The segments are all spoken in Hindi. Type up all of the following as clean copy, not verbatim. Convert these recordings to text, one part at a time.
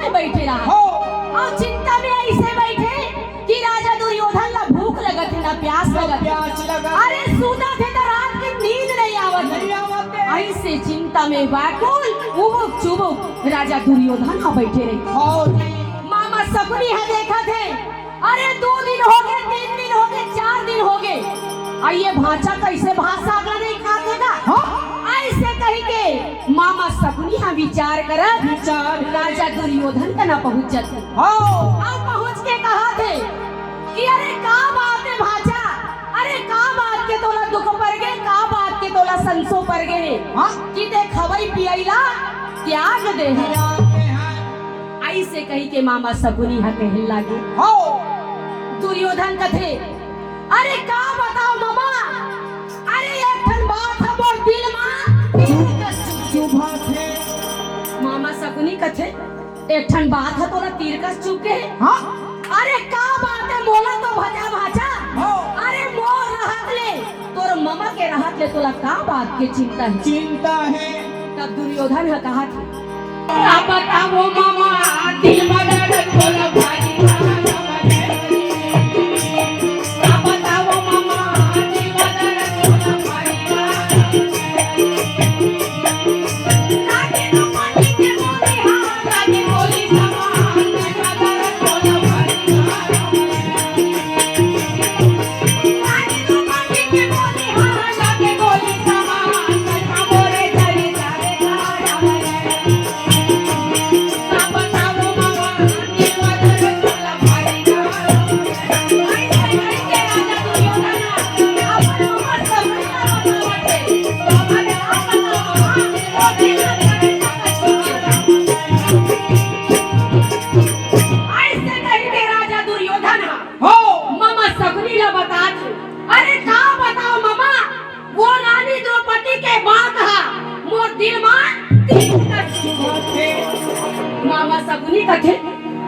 बैठे रहा और चिंता में ऐसे बैठे कि राजा दुर्योधन ला भूख लगत है ना प्यास लगत। अरे सूता थे तो रात की नींद नहीं आवत। ऐसे चिंता में व्याकुल उबुक चुबुक राजा दुर्योधन हा बैठे रहे। मामा सपनी है देखा थे। अरे 2 दिन हो गए, 3 दिन हो गए, 4 दिन हो गए। आइए भाषा कैसे भाषा अगला नहीं खाते का ऐसे कही के मामा सपनी हा विचार राजा दुर्योधन का ना पहुंच जाते। पहुंच के कहा थे कि अरे का बात है भाषा, अरे का बात के तोला दुख पर गए, का बात के तोला संसो पर गए कि ते खवई पियला त्याग दे। ऐसे कही के मामा सपनी हा कहने लगे। दुर्योधन कथे अरे का बताओ मामा, अरे एक ठन बात है मोर दिल मामा सकुनी कथे एक ठन बात है तोला तीर कस चुके। अरे का बात है मोला तो भजा भाजा। अरे मोर रहत ले तोर मामा के रहत ले तोला का बात के चिंता है। तब दुर्योधन है कहा थी का बताओ मामा दिल मदद तोला भाई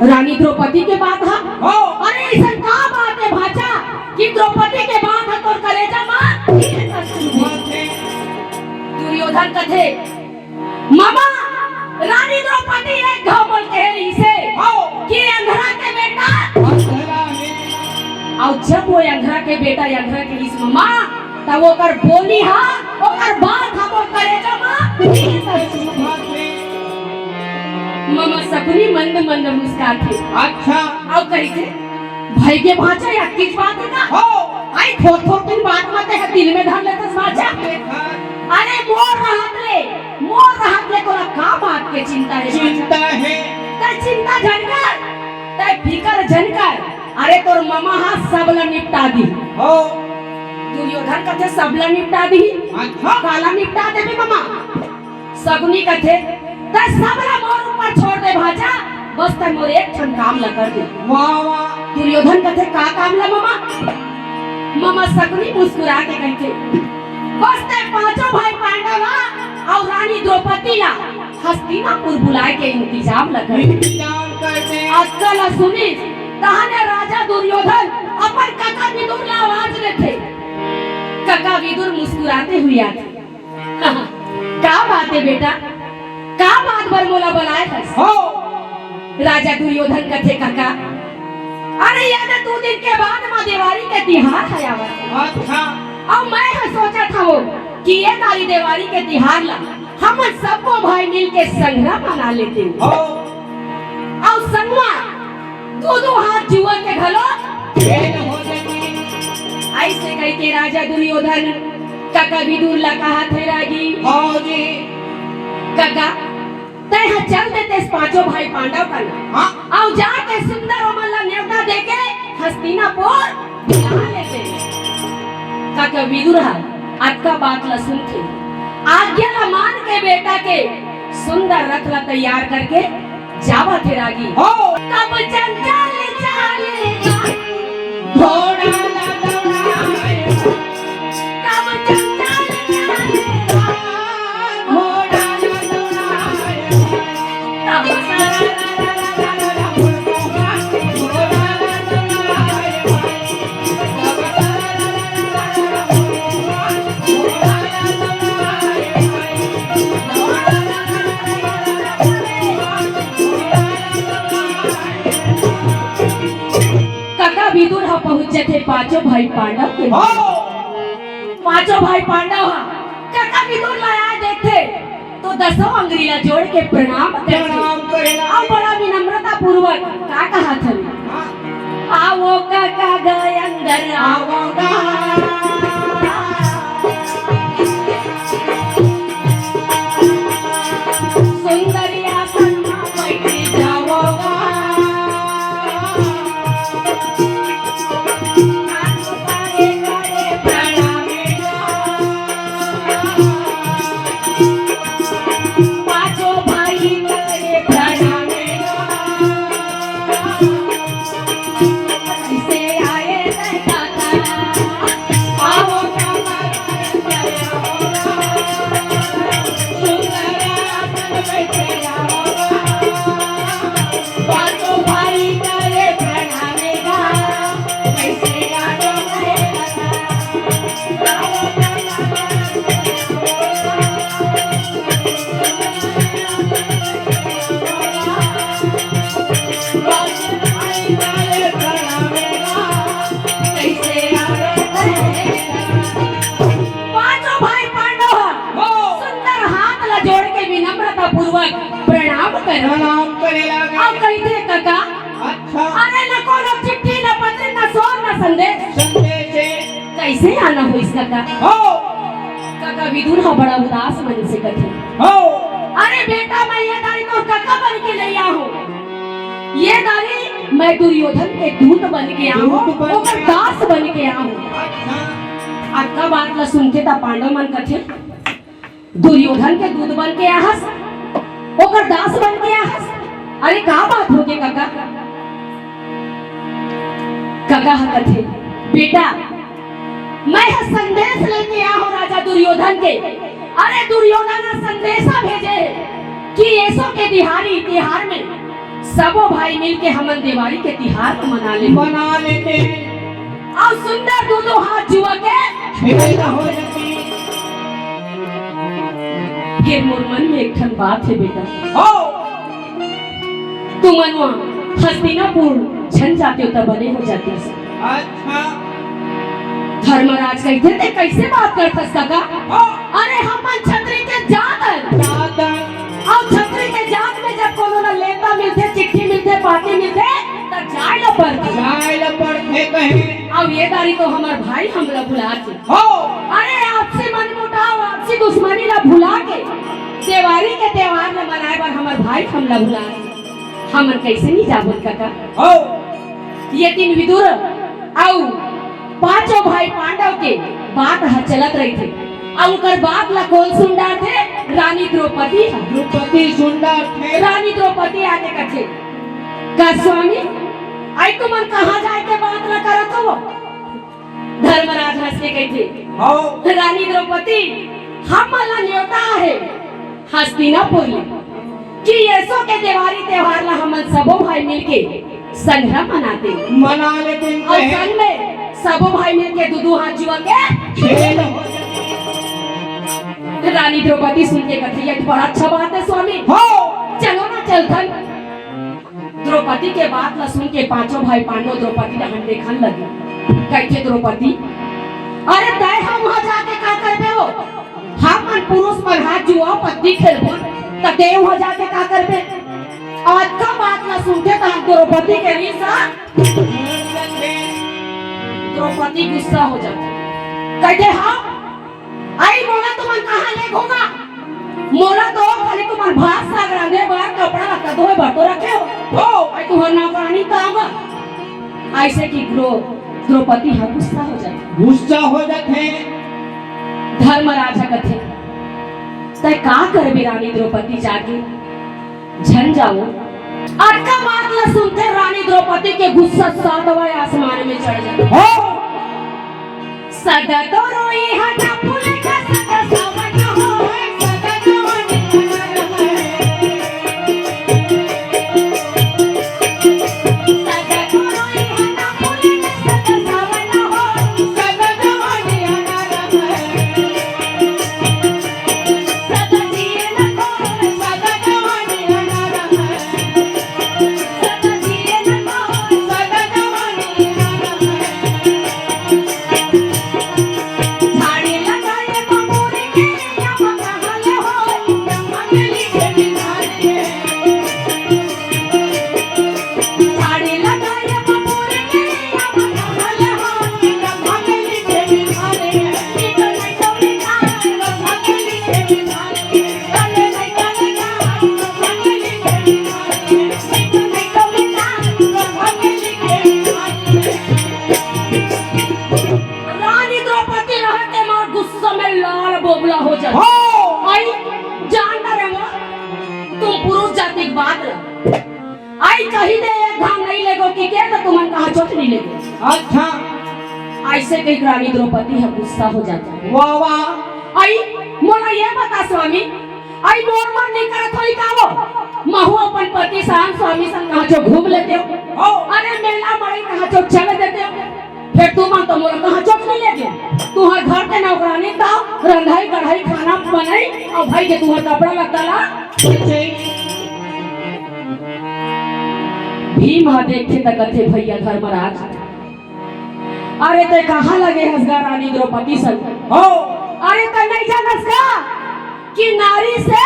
रानी द्रौपदी के बात है। अरे ऐसा का बात है भाषा कि द्रौपदी के बात है तो कलेजा मां। दुर्योधन कथे मामा रानी द्रौपदी एक घमल कहरी से कि अंधरा के बेटा और जब वो अंधरा के बेटा अंधरा के इस मामा तब वो कर बोली हा ओकर बात हम वो कलेजा मां। मामा सपनी मंद मंद मुस्कुराते। अच्छा अब कही थे भाई के भाषा या किस बात है ना आई थोड़ दिन बात मत है दिल में धर लेते भाषा। अरे मोर रहत ले कोला का बात के चिंता है ते चिंता जनकर ते फिकर जनकर। अरे तोर मामा हा सबला निपटा दी। दुर्योधन कथे सबला निपटा दी। काला निपटा दे मामा सपनी कथे ते सबला मोर ऊपर छोड़ दे भाजा बस ते मोर एक ठन काम ल कर दे। वाह दुर्योधन कथे का काम ला मामा। मामा सकुनी मुस्कुरा के कहते बस ते पांचों भाई पांडव और रानी द्रौपदी ला हस्तिनापुर बुलाए के इंतजाम ल कर। अक्कल सुनी तहाने राजा दुर्योधन अपन काका विदुर ला आवाज लेते। काका विदुर मुस्कुराते हुए आते का बात है बेटा, का बात बर मोला बुलाए हो। राजा दुर्योधन कथे काका अरे याद 2 दिन के बाद मां देवारी के तिहार है आवत। अच्छा अब मैं सोचा था वो कि ये तारी देवारी के तिहार ला हम सबको भाई मिल के संग्राम मना लेते हो और संगवा 2-2 हाथ जुआ के घलो खेल हो जाएंगे। ऐसे कह के राजा दुर्योधन काका विदुर ला कहा थे राजी हो जी काका तय चल देते पांचों भाई पांडव का और जाके सुंदर और मल्ला न्योता देके हस्तिनापुर बुला लेते। काका विदुर आज का बात ला सुन के आज्ञा ला मान के बेटा के सुंदर रथ ला तैयार करके जावा थे रागी। कब चंचल चालेगा घोड़ा ला दौड़ाए पांचों भाई पांडव के पांचों भाई पांडव काका विदुर लाया देखते तो दसों अंगुलीला जोड़ के प्रणाम करेला और बड़ा विनम्रता पूर्वक का कहा था आओ काका गए अंदर आओगा सुंदरिया सन्ना बैठे जाओगा प्रणाम करेला अब कहते काका अच्छा अरे न कोनो चिट्ठी न पत्र न सोर न संदेश कैसे आना हो इस काका काका विदुर हा बड़ा उदास मन से कथे अरे बेटा मैं ये दारी तो काका बन के ले आया हूँ ये दारी मैं दुर्योधन के दूत बन के आया हूँ ओकर दास बन के आया हूँ अक्का बात ला सुनते ता पांडव मन कथे दुर्योधन के दूत बन के आया ओकर दास बन गया है अरे का बात हो गई काका काका कथे बेटा मैं संदेश लेके आया हूँ राजा दुर्योधन के अरे दुर्योधन ने संदेशा भेजे कि ऐसो के तिहार में सबो भाई मिलके हमन दिवाली के तिहार को मना लेते और सुंदर दोनों हाथ जुआ के हो जाती फिर मोर मन में एक ठन बात है बेटा तुम मनवा हस्तिनापुर छन जाते हो तब बने हो जाते अच्छा धर्मराज कहते थे कैसे बात करतस काका अरे हमन छतरी के जात और छतरी के जात में जब कोनो ना लेता मिलते चिट्ठी मिलते पाती मिलते तब जाए ला पड़ते कहे अब ये दारी तो हमार भाई हमरा भुला के अरे आपसे मन मुटाव आपसी दुश्मनी ला भुला के दिवाली के त्योहार ला मनाए बर हमार भाई हमला भुला के हमन कैसे नहीं जाबत काका ये तीन विदुर आउ पांचों भाई पांडव के बात ह चलत रही थे और उनकर बात ला कौन सुन डार थे रानी द्रौपदी सुन डार थे रानी द्रौपदी आके कथे का स्वामी आई तुमन कहां जाए के बात ला करत हो धर्मराज हंस के कहते रानी द्रौपदी हम ला न्योता है हस्तिनापुर कि ऐसो के दिवाली त्योहार ला हमन सबो भाई मिलके संग्राम मना लेते और संग में सबो भाई मिलके दू हाथ जुआ के खेल हो जाते रानी द्रौपदी सुन के कहती है बड़ा अच्छा बात है स्वामी चलो ना चलथन द्रौपदी के बात ला सुन के पांचों भाई पांडव द्रौपदी ला हम देखन लगे कहते द्रौपदी अरे तय हम वहां जाके का करबे हो हम मन पुरुष पर हाथ जुआ पत्ती खेलबो त ते वहां जाके का करबे आज का बात ला सुनते त द्रौपदी के रीसा द्रौपदी गुस्सा हो जाती कहते हाँ आई मोला तुमन कहाँ ले घूमा मोला तो खाली तुम्हार भात साग रांधे बार कपड़ा रखा धोए बर्तो रखे हो आई तुम्हार नौकरानी काम ऐसे की द्रौपदी हाँ गुस्सा हो जाते धर्मराजा कथे तय का करबे रानी द्रौपदी जाके झन जाओ अटका बात ला सुनते रानी द्रौपदी के गुस्सा सातवां आसमान में चढ़ जाता सदा तो रोई हटा फूले का सदा सावन हो सदा जवानी सदा तो रोई हटा फूले का सदा सावन हो सदा जवानी सदा जिए न को सदा जवानी सदा जिए न को सदा जवानी आई कही दे एक धाम नहीं लेगो कि के तो तुमन कहा चोट नहीं लेगो। अच्छा ऐसे कही रानी द्रौपदी है गुस्सा हो जाता है। वाह वाह। आई मोला ये बता स्वामी, आई मोर मन नहीं करत होई कावो महु अपन पति साहब स्वामी संग कहा जो घूम लेते हो। अरे मेला मड़ई कहा जो चले देते हो, फिर तू मन तो मोर कहा चोट नहीं लेके तू हर घर के नौकरानी ता रंधाई कढ़ाई खाना बनाई और भाई के तू हर कपड़ा लगता ला भीम हा देखे तक थे भैया धर्मराज। अरे ते कहाँ लगे हसगा रानी द्रौपदी संग हो। अरे ते नहीं जानस का कि नारी से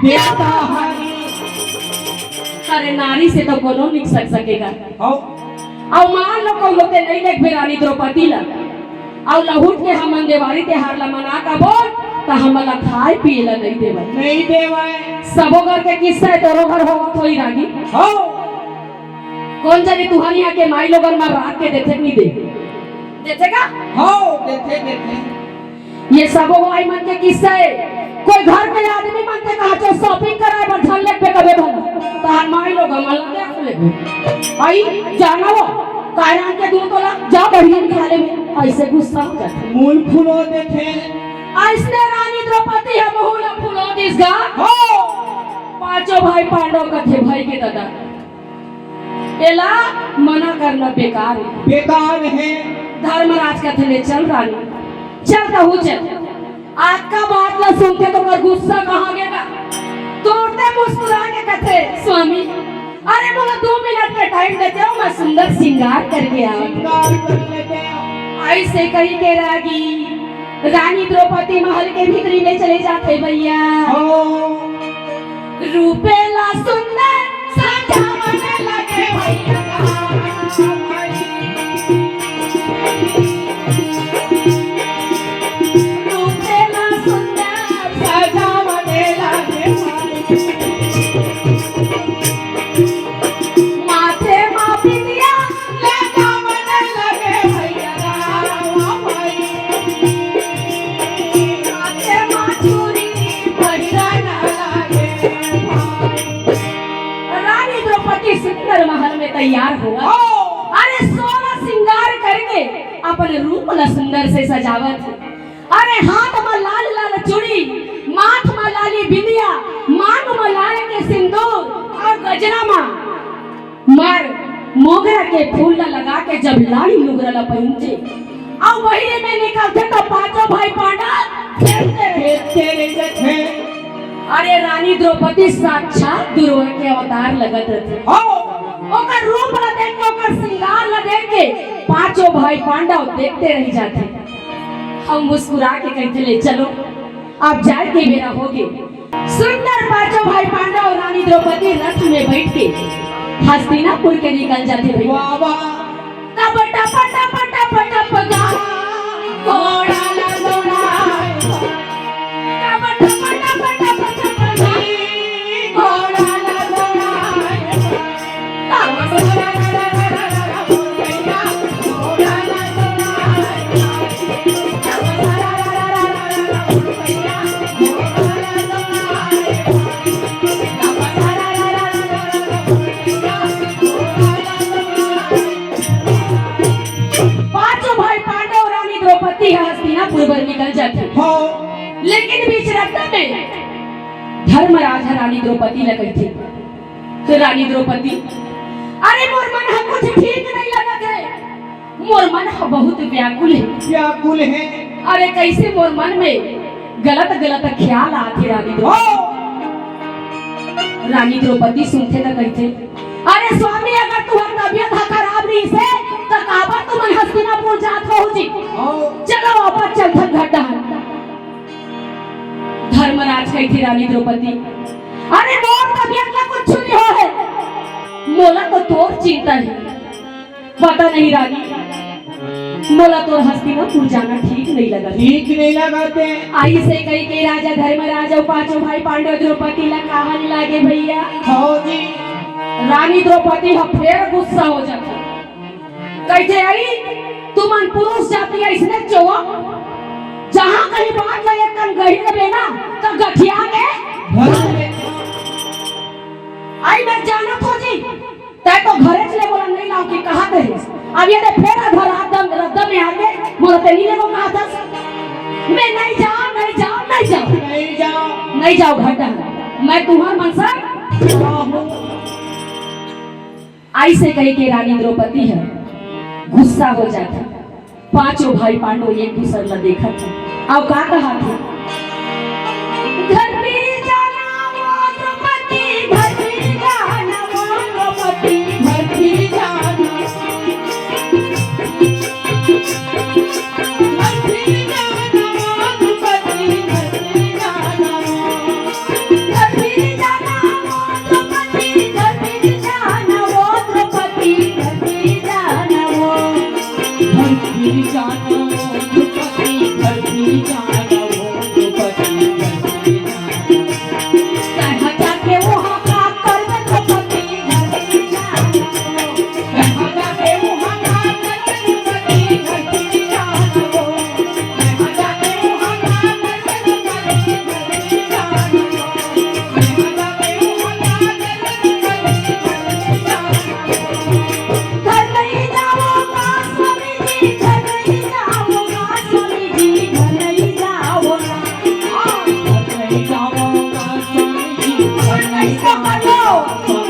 देवता हरि। अरे नारी से तो कोनो निक सकेगा। हो और मान लो को होते नहीं देख भी रानी द्रौपदी ला और लहुट के हम देवारी त्योहार ला मना का बोल तो हमला खाए पिए ला नहीं देवा नहीं देवे। सबो घर के किस्सा है तोरो घर होगा थोड़ी रानी हो। कौन जाने तुम्हारी यहाँ के माई लोगन में रात के देते नहीं दे देतेगा। हो देते देते। ये सबो भाई मन के किस्सा है। कोई घर के आदमी मन के कहा चल शॉपिंग कराए पर धन ले पे कबे भला तार माई लोग हमला देख ले आई जाना वो कायरान के दूध तोला जा बढ़िया खा ले में ऐसे गुस्सा हो जाता मूल फूलो देते। ऐसने रानी द्रौपदी है बहुला फूलो दिसगा। हो पांचों भाई पांडव का थे भाई के दादा एला मना करना बेकार है। बेकार है। धर्मराज का थे चल रानी चल कहू चल आज का बात ला सुन के तो कर गुस्सा कहाँ गया तोड़ते मुस्कुरा के कहते स्वामी अरे बोला 2 मिनट का टाइम देते हो मैं सुंदर श्रृंगार करके श्रृंगार कर लेते हो। ऐसे कही के रागी रानी द्रौपदी महल के भीतरी में चले जाते भैया। हो रूपेला सुंदर सजावने लगे भैया रूपेला सुंदर सजावने लगे माथे माँ बिंदिया ले जावने लगे भैया माथे माँ चूड़ी पहिरने लगे। रानी द्रौपदी सुंदर महल में तैयार हुआ। अरे 16 श्रृंगार करके अपने रूप ला सुंदर से सजावट। अरे हाथ में लाल लाल चूड़ी माथ में लाली बिंदिया मांग में लाल के सिंदूर और गजरा में मार मोगरा के फूल ला लगा के जब लाली लुगरा ला पहनते और वही में निकलते तो पांचों भाई पांडव देखते रहते। अरे रानी द्रौपदी साक्षात दुर्गा के अवतार लगत रहे। हो ओकर रूप ला देख के ओकर श्रृंगार ला देख के पांचों भाई पांडव देखते रह जाते। हम मुस्कुरा के कहते ले चलो आप जाए के बेरा होगे। सुंदर पांचों भाई पांडव रानी द्रौपदी रथ में बैठ के हस्तिनापुर के निकल जाते भैया। वाह वाह। टप टप टप टप टप गा घोड़ा ला दौड़ाए टप टप टप टप टप गा घोड़ा ला दौड़ाए टप घोड़ा ला हस्तिनापुर पर निकल जाते। हो लेकिन बीच रास्ते में धर्मराज रानी द्रौपदी लगी थी। तो रानी द्रौपदी अरे मोर मन है कुछ ठीक नहीं लगत है मोर मन है बहुत व्याकुल है। व्याकुल है। अरे कैसे मोर मन में गलत गलत ख्याल आते रानी द्रौपदी। रानी द्रौपदी सुनते तो कहते अरे स्वामी अगर तुम्हारी तबीयत खराब नहीं से तो काबर तुम हस्तिनापुर जात हो जी चलो वापस चलथन घाटा। धर्मराज कही थी रानी द्रौपदी अरे मोर तबीयत का कुछ नहीं हो है मोला तो तोर चिंता है। पता नहीं रानी मोला तोर हस्तिनापुर जाना ठीक नहीं लगा। ठीक नहीं लगाते। आई से कही के राजा धर्मराज और पांचों भाई पांडव द्रौपदी ला कहानी लागे भैया। हो जी। रानी द्रौपदी फिर गुस्सा हो जाता कहते आई तुम पुरुष जाति ऐसने चोआ जहां कहीं बात लगे कन गही के ना तो गठिया के आई मैं जानत हो जी तय तो घरे चले बोला नहीं लाओ कि कहा थे अब ये फिर घर आदम रद्दम में आके बोला ते नीले को कहा था मैं नहीं जाऊं नहीं जाऊं नहीं जाऊं नहीं जाओ नहीं जाओ घटा मैं तुम्हार मनसा ऐसे कही के रानी द्रौपदी है गुस्सा हो जाता पांचों भाई पांडव एक दूसरे ला देखा था अब का कहा था घर पे जाना वो द्रौपदी घर पे जाना वो द्रौपदी घर पे जाना घर पे जाना वो द्रौपदी घर पे जाना घर पे जाना वो द्रौपदी घर पे जाना वो द्रौपदी घर पे जाना वो घर भी जाना वो द्रौपदी घर भी जाना वो द्रौपदी घर भी जाना कहाँ जाके वहाँ का कर द्रौपदी घर पे जाना कहाँ जाके वहाँ का कर द्रौपदी घर भी जाना वो कहाँ जाके वहाँ का कर द्रौपदी घर भी जाना वो कहाँ जाके वहाँ का कर द्रौपदी घर भी जाना घर नहीं जाओगा स्वामी जी घर नहीं जाओगा घर नहीं जाओगा घर नहीं जाऊंगा स्वामी जी घर नहीं नहीं तो करो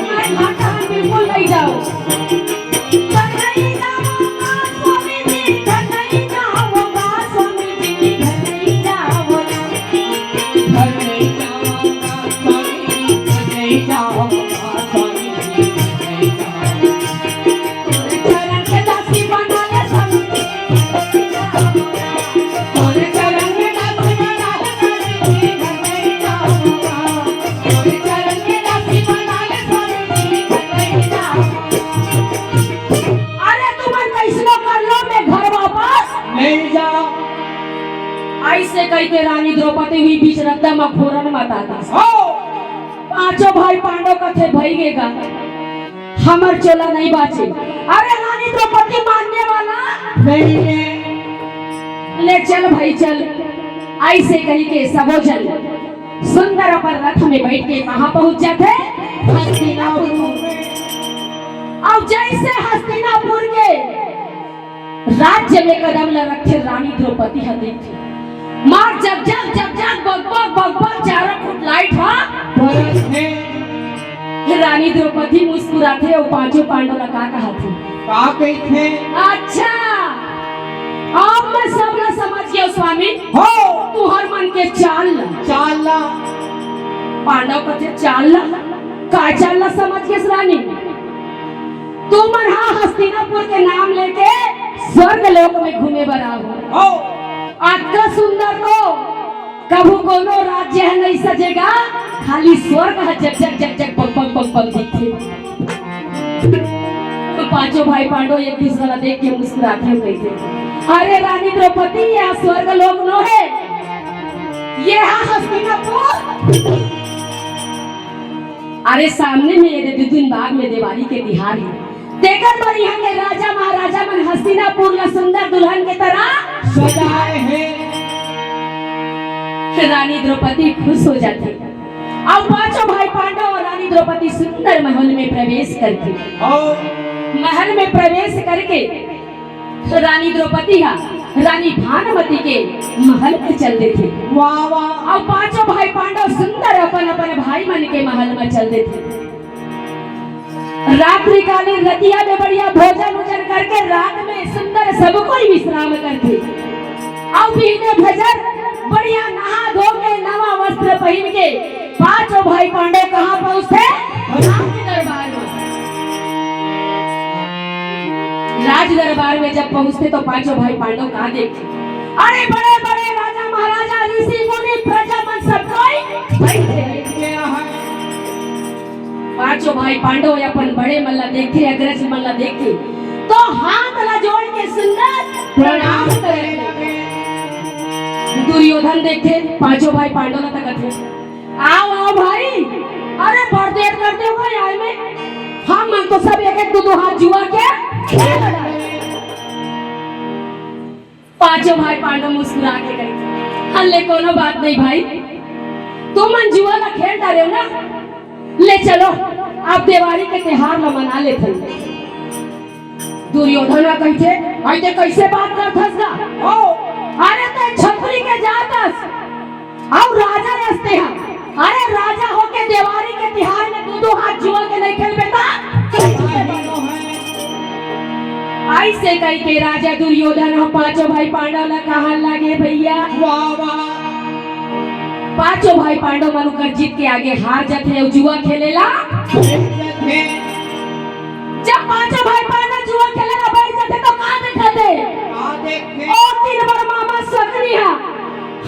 मैं घाटा बिल्कुल नहीं जाओ घर नहीं जाओगा स्वामी जी घर नहीं जाओगा स्वामी जी घर नहीं जाओगा घर नहीं जाऊंगा स्वामी जी घर नहीं जाऊंगा स्वामी जी घर नहीं जाऊंगा चरण के दासी बना ले स्वामी जी तोरे चरण में दासी बना ले स्वामी जी घर नहीं जाऊंगा तोरे चरण में दासी बना ले स्वामी जी घर नहीं जाऊंगा अरे तुम कैसनो कर लो मैं घर वापस नहीं जाओ ऐसे कह के रानी द्रौपदी हुई बीच रद्दा में फोरन माता दी हो पांचों भाई पांडव कथे भईगेगा हमर चोला नहीं बाचे अरे रानी द्रौपदी मानने वाला नहीं है ले चल भाई चल ऐसे कही के सबो जन सुंदर पर रथ में बैठ के कहां पहुंच जाते हस्तिनापुर अब जैसे हस्तिनापुर के राज्य में कदम ल रखे रानी द्रौपदी ह देखी मार जब जग बग चारों फुट लाइट हा परत है रानी द्रौपदी मुस्कुराते और पांचों पांडव का कहा थे का कहते अच्छा अब मैं सब ना समझ गया स्वामी हो तू हर मन के चाल ला चाला पांडव कथे चाल ला का चाल ला समझ के रानी तू मन हाँ हस्तिनापुर के नाम लेके स्वर्ग लोक में घूमे बराबर हो आत्मा सुंदर को कभू कोनो राज्य है नहीं सजेगा खाली स्वर्ग है जग जग जग जग पग पग दिखे तो पांचों भाई पांडव एक दूसरे को देख के मुस्कुराते हुए कहते अरे रानी द्रौपदी यह स्वर्ग लोक नो है ये है हस्तिनापुर अरे सामने में ये दुदुन बाग में दिवाली के तिहार है देखकर पर यहाँ के राजा महाराजा मन हस्तिनापुर ला सुंदर दुल्हन के तरह सजाए हैं रानी द्रौपदी खुश हो जाती अब पांचों भाई पांडव और रानी द्रौपदी सुंदर महल में प्रवेश करती हो महल में प्रवेश करके रानी द्रौपदी रानी भानुमति के महल में चल देते वाह वाह अब पांचों भाई पांडव सुंदर अपन अपन भाई मन के महल में चल देते रात्रि कालीन रतिया में बढ़िया भोजन उजन करके रात में सुंदर सब कोई विश्राम करते अब पीने भजन बढ़िया नहा धो के नवा वस्त्र पहन के पांचों भाई पांडव कहाँ पहुँचते राज दरबार में राज दरबार में जब पहुँचते तो पांचों भाई पांडव कहाँ देखते अरे बड़े बड़े राजा महाराजा ऋषि मुनि प्रजा मन सब कोई बैठे हैं। पांचों भाई पांडव अपन बड़े मल्ला देखे अग्रज मल्ला देखे तो हाथ ला जोड़ के सुंदर प्रणाम करे लगे दुर्योधन देखे पांचों भाई पांडव ना तक थे आओ आओ भाई अरे बढ़ देर करते हो भाई आए में हम मन तो सब एक एक दो हाथ जुआ के खेल रहे पांचों भाई पांडव मुस्कुरा के गए हल्ले कोनो बात नहीं भाई तुम मन जुआ ना खेल रहे हो ना ले चलो अब दिवाली के त्योहार ला मना लेते। दुर्योधन कहते ऐसे कैसे बात करथस गा? ओ अरे ते छतरी के जातस और राजा रस्ते हैं। अरे राजा होके दिवाली के त्योहार में दो हाथ जुआ के नहीं खेल बेटा। ऐसे कही के राजा दुर्योधन हम पांचों भाई पांडव ला कहा लागे भैया। वाह वाह पांचों भाई पांडव मनुकर जीत के आगे हार जाते और जुआ खेलेला। जब पांचों भाई पांडव जुआ खेलेला बैठ जाते तो कहां दिखते? और तीन बार मामा सकनी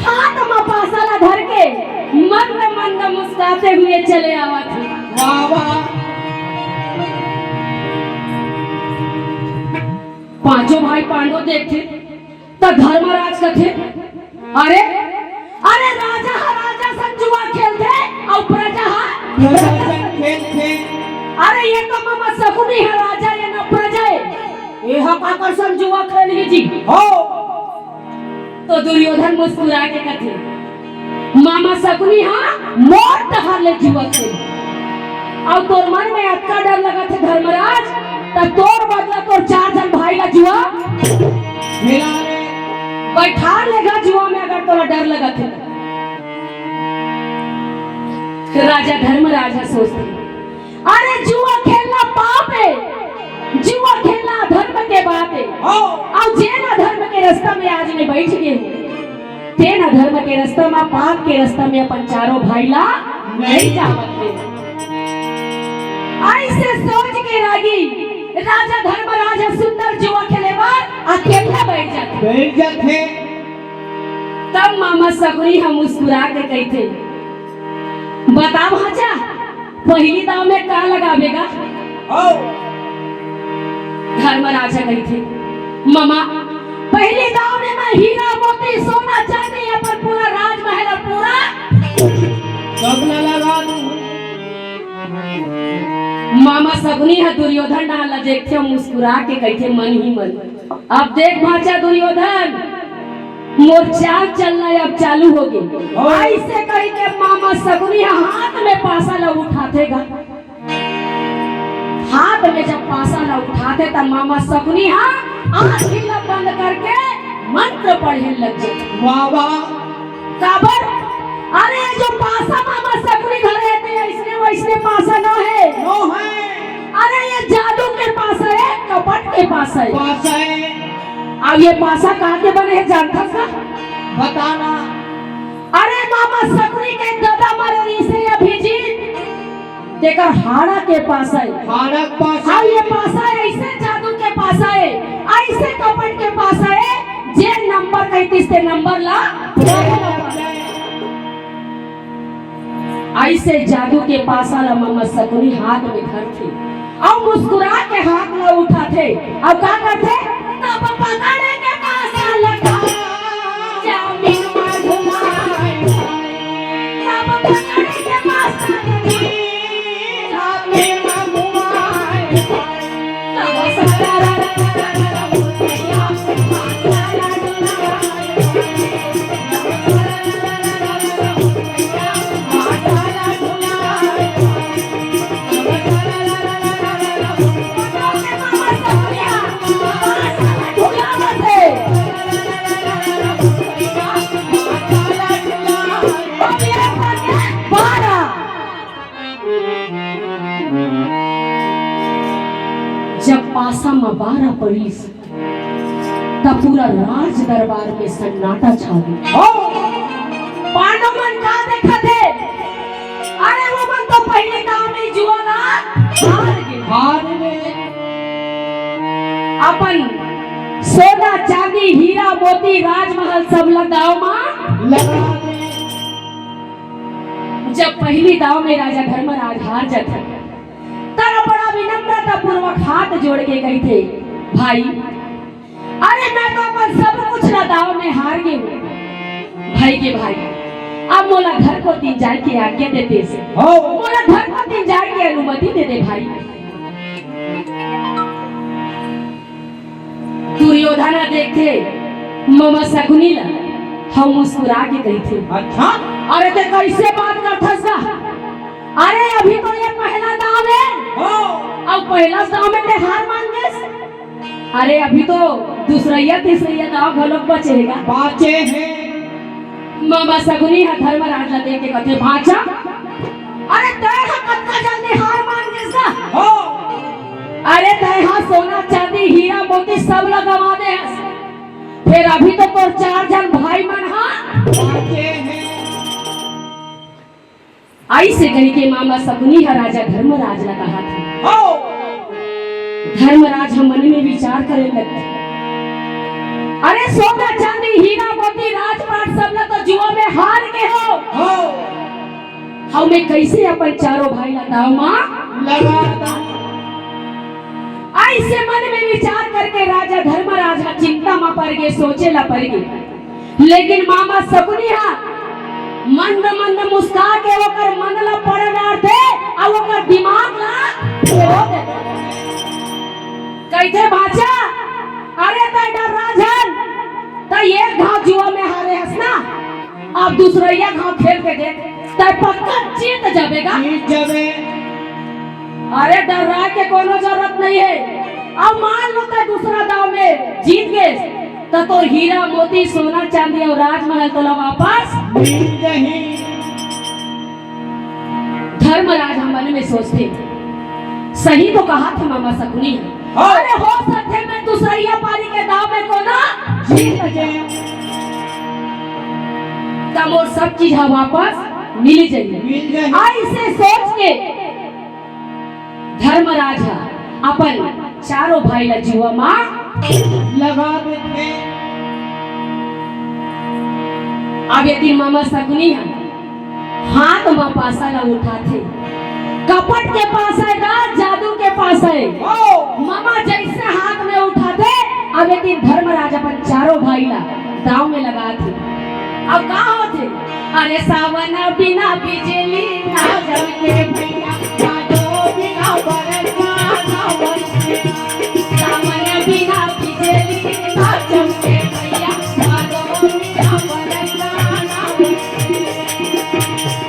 हाथ में पासाला धर के मंद मंद मुस्कुराते हुए चले आवा थे। वाह वाह पांचों भाई पांडव देखते तो धर्मराज कहते अरे अरे राजा संग जुआ खेलते और प्रजा खेलते। अरे ये तो मामा शकुनी है राजा ये न प्रजा है। ये हम आकर संग जुआ खेल जी हो। तो दुर्योधन मुस्कुरा के कहते मामा शकुनी हाँ मोट हार ले जुआ खेल। और तोर मन में अटका डर लगा थे धर्मराज तब तोर बदला तोर 4 जन भाई का जुआ मिला रे बैठा लेगा जुआ में अगर तोरा डर लगा थे। राजा धर्मराज सोचते अरे जुआ खेलना पाप है, जुआ खेलना धर्म के बात है। और जे ना धर्म के रास्ता में आज में बैठ गए ते ना धर्म के रास्ता में पाप के रास्ता में अपन चारों भाई ला नहीं जावत है। ऐसे सोच के रागी राजा धर्मराज सुंदर जुआ खेले बार अकेला बैठ जाते। तब मामा शकुनी हम मुस्कुरा के कहते बता भाजा पहली दाव में का लगावेगा? धर्मराजा कहते मामा पहली दाव में मैं हीरा मोती सोना चांदी अपन पूरा राजमहल और पूरा सब लगा दूं। मामा शकुनी है दुर्योधन डाला देखते मुस्कुरा के कहते मन ही मन अब देख भाचा दुर्योधन मोर चाल चलना अब चालू हो गई। ऐसे कह के मामा शकुनी हाथ में पासा ला उठातेगा। हाथ में जब पासा ला उठाते तब मामा शकुनी आँखें बंद करके मंत्र पढ़ने लग जाते। वाह वाह काबर अरे जो पासा मामा शकुनी धरे थे इसने वैसने पासा न है। अरे ये जादू के पासा है कपट के पासा है। अब ये पासा कहाँ के बने हैं जानता था? बताना। अरे मामा शकुनी के दादा मरे से अभिजीत देखकर हाड़ा के पास है। हाड़ा पास अब ये पासा ऐसे जादू के पासा है ऐसे कपट के पासा है जे नंबर 33 से नंबर ला ऐसे जादू के पासा ला मामा शकुनी हाथ में धरते और मुस्कुरा के हाथ ला उठाते। अब क्या करते? तब पकड़े के पासा लगा जामिन में घुमाए। तब पकड़े के पासा लगा जामिन में घुमाए। तब सारा जब पासा में 12 पड़ी तब पूरा राज दरबार में सन्नाटा छा गया। पांडव मन का देखा थे? अरे वो मन तो पहले गांव में जुआ ना हार गए। अपन सोना चांदी हीरा मोती राजमहल सब लगाओ मां लगा दे। जब पहली दाव में राजा धर्मराज हार जाता तब बड़ा विनम्रता पूर्वक हाथ जोड़ के गई थे भाई अरे मैं तो अपन सब कुछ ना दाव में हार गई भाई के भाई अब मोला घर को तीन जाए की आज्ञा देते से मोला घर को तीन जाए की अनुमति दे दे भाई। दुर्योधन देखते मामा शकुनी ला हम मुस्कुरा के गई थे अच्छा अरे ते कैसे बात करथस का? अरे अभी तो ये पहला दाव है और पहला दाव में ते हार मान गए। अरे अभी तो दूसरा तीसरा दाव घलोक बचेगा। बाचे हैं मामा सगुनी है धर्मराज ला देख के कथे भाचा। अरे तय कत्ता जल्दी हार मान गए सा। अरे तय सोना चांदी हीरा मोती सब लगवा दे। फिर अभी तो तोर 4 जन भाई मन हा बाचे हैं। आई से कही के मामा सगुनी है राजा धर्मराज ने कहा था। धर्मराज हम मन में विचार करे लगते। अरे सोना चांदी हीरा मोती राजपाट सब लोग तो जुआ में हार के हो। हमें कैसे अपन चारों भाई लगाओ माँ लगा। ऐसे मन में विचार करके राजा धर्मराज का चिंता में पड़ गए, सोचे ला पड़ गए। लेकिन मामा सगुनी हा मंद मंद मुस्का के ओकर मन ला पड़ डार थे और ओकर दिमाग ला फेरो दे। कैथे बाचा। अरे तय डर राजन तय एक घाव जुआ में हारे हस ना, अब दूसरा घाव खेल के देख तय पक्का जीत जाएगा। जीत जावे। अरे डरा के कोनो जरूरत नहीं है। अब मान लो तय दूसरा दाव में जीत गए तो हीरा मोती सोना चांदी और राजमहल तो वापस मिल जाही। धर्मराज हम मन में सोचते सही तो कहा था मामा सगुनी। अरे हो सकते मैं दूसरा पारी के दाव में को ना जीत जाए तब और सब चीज वापस मिल जाएगी। ऐसे सोच के धर्मराज अपन चारों भाई ला जुआ मां लगा देते। अब यदि मामा सगुनी है हाथ में पासा ला उठाते, कपट के पास है ना जादू के पास है। मामा जैसे हाथ में उठाते अब यदि धर्मराज अपन चारों भाई ला दाव में लगाते। अब कहाँ होते। अरे सावन बिना बिजली ना जलते भैया जादू बिना बरसा ना बरसे। सावन बिना बिजली ना जलते भैया जादू बिना बरसा ना बरसे।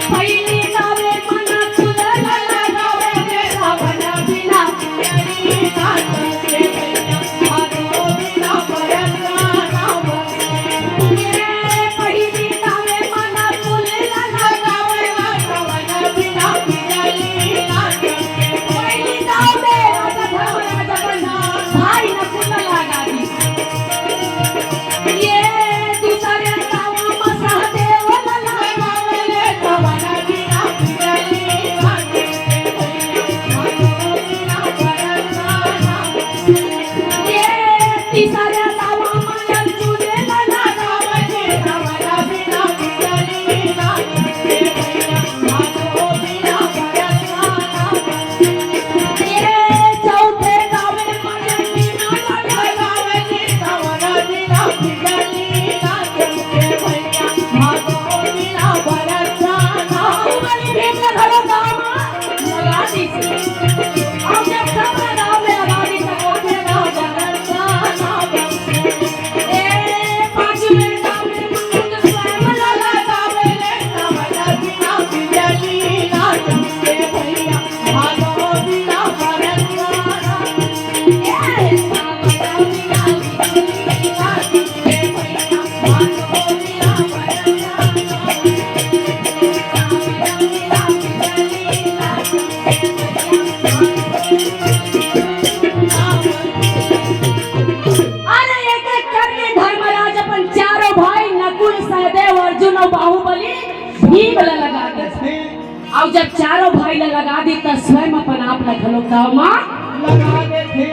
पहली गावे मन खुलल लगावे रे सावन बिना बिजली ना जलते भैया जादू बिना बरसा ना बरसे। पहली गावे मन खुलल लगावे रे सावन बिना बिजली ना जलते। पहली गावे राजा धर्मराज अपन भाई न खुलल लगा दी। ये दूसरे गावा में सहदेव लगावे रे सावन बिना बिजली ना जलते भैया जादू बिना बरसा ना बरसे। ये तीसरे गावा में अर्जुन लगावे सावन बिना बिजली ना जलते भैया जादू बिना बरसा ना बरसे। ये चौथे गावे में मीना लगावे सावन बिना बिजली ना जलते भैया जादू बिना बरसा ना बाहुबली भीम का घड़ो गाँव में लगा दी थी। अब जब सब गाँव में लगा दी तो चौथे गाँव बरसा ना बरसे। ए पांचवें गाँव में खुद स्वयं लगावे सावन बिना बिजली ना जलते भैया जादू बिना बरसा ना बरसे। ये सावन बिना बिजली ना जलते भैया जादू बिना बरसा ना अरे एक एक करके धर्मराज अपन चारों भाई नकुल सहदेव अर्जुन और बाहुबली भीम ला लगा दे। और जब चारों भाई ला लगा दी तो स्वयं अपन आप ला घलो गाँव में लगा देते।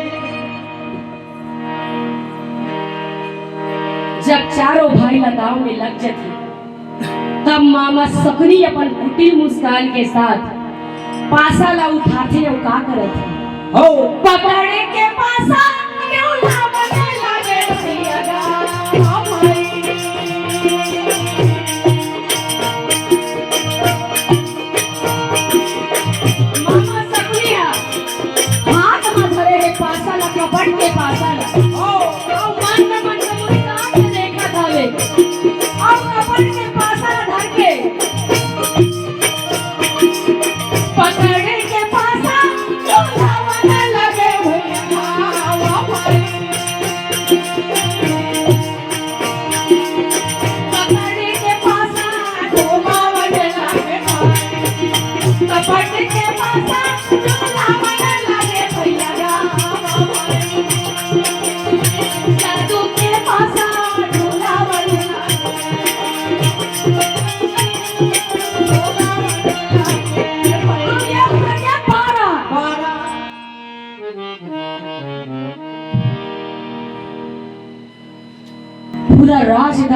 जब चारों भाई ला गाँव में लग जाते तब मामा सगुनी अपन कुटिल मुस्कान के साथ पासा ला उठाते और का करते पकड़े के पासा क्यों ना बने लगे सियागा हमारी। मामा सगुनी हाथ में धरे है पासा ला कपट के पासा ला और मन में मुस्कान से देखा था और कपट के पासा ला धर के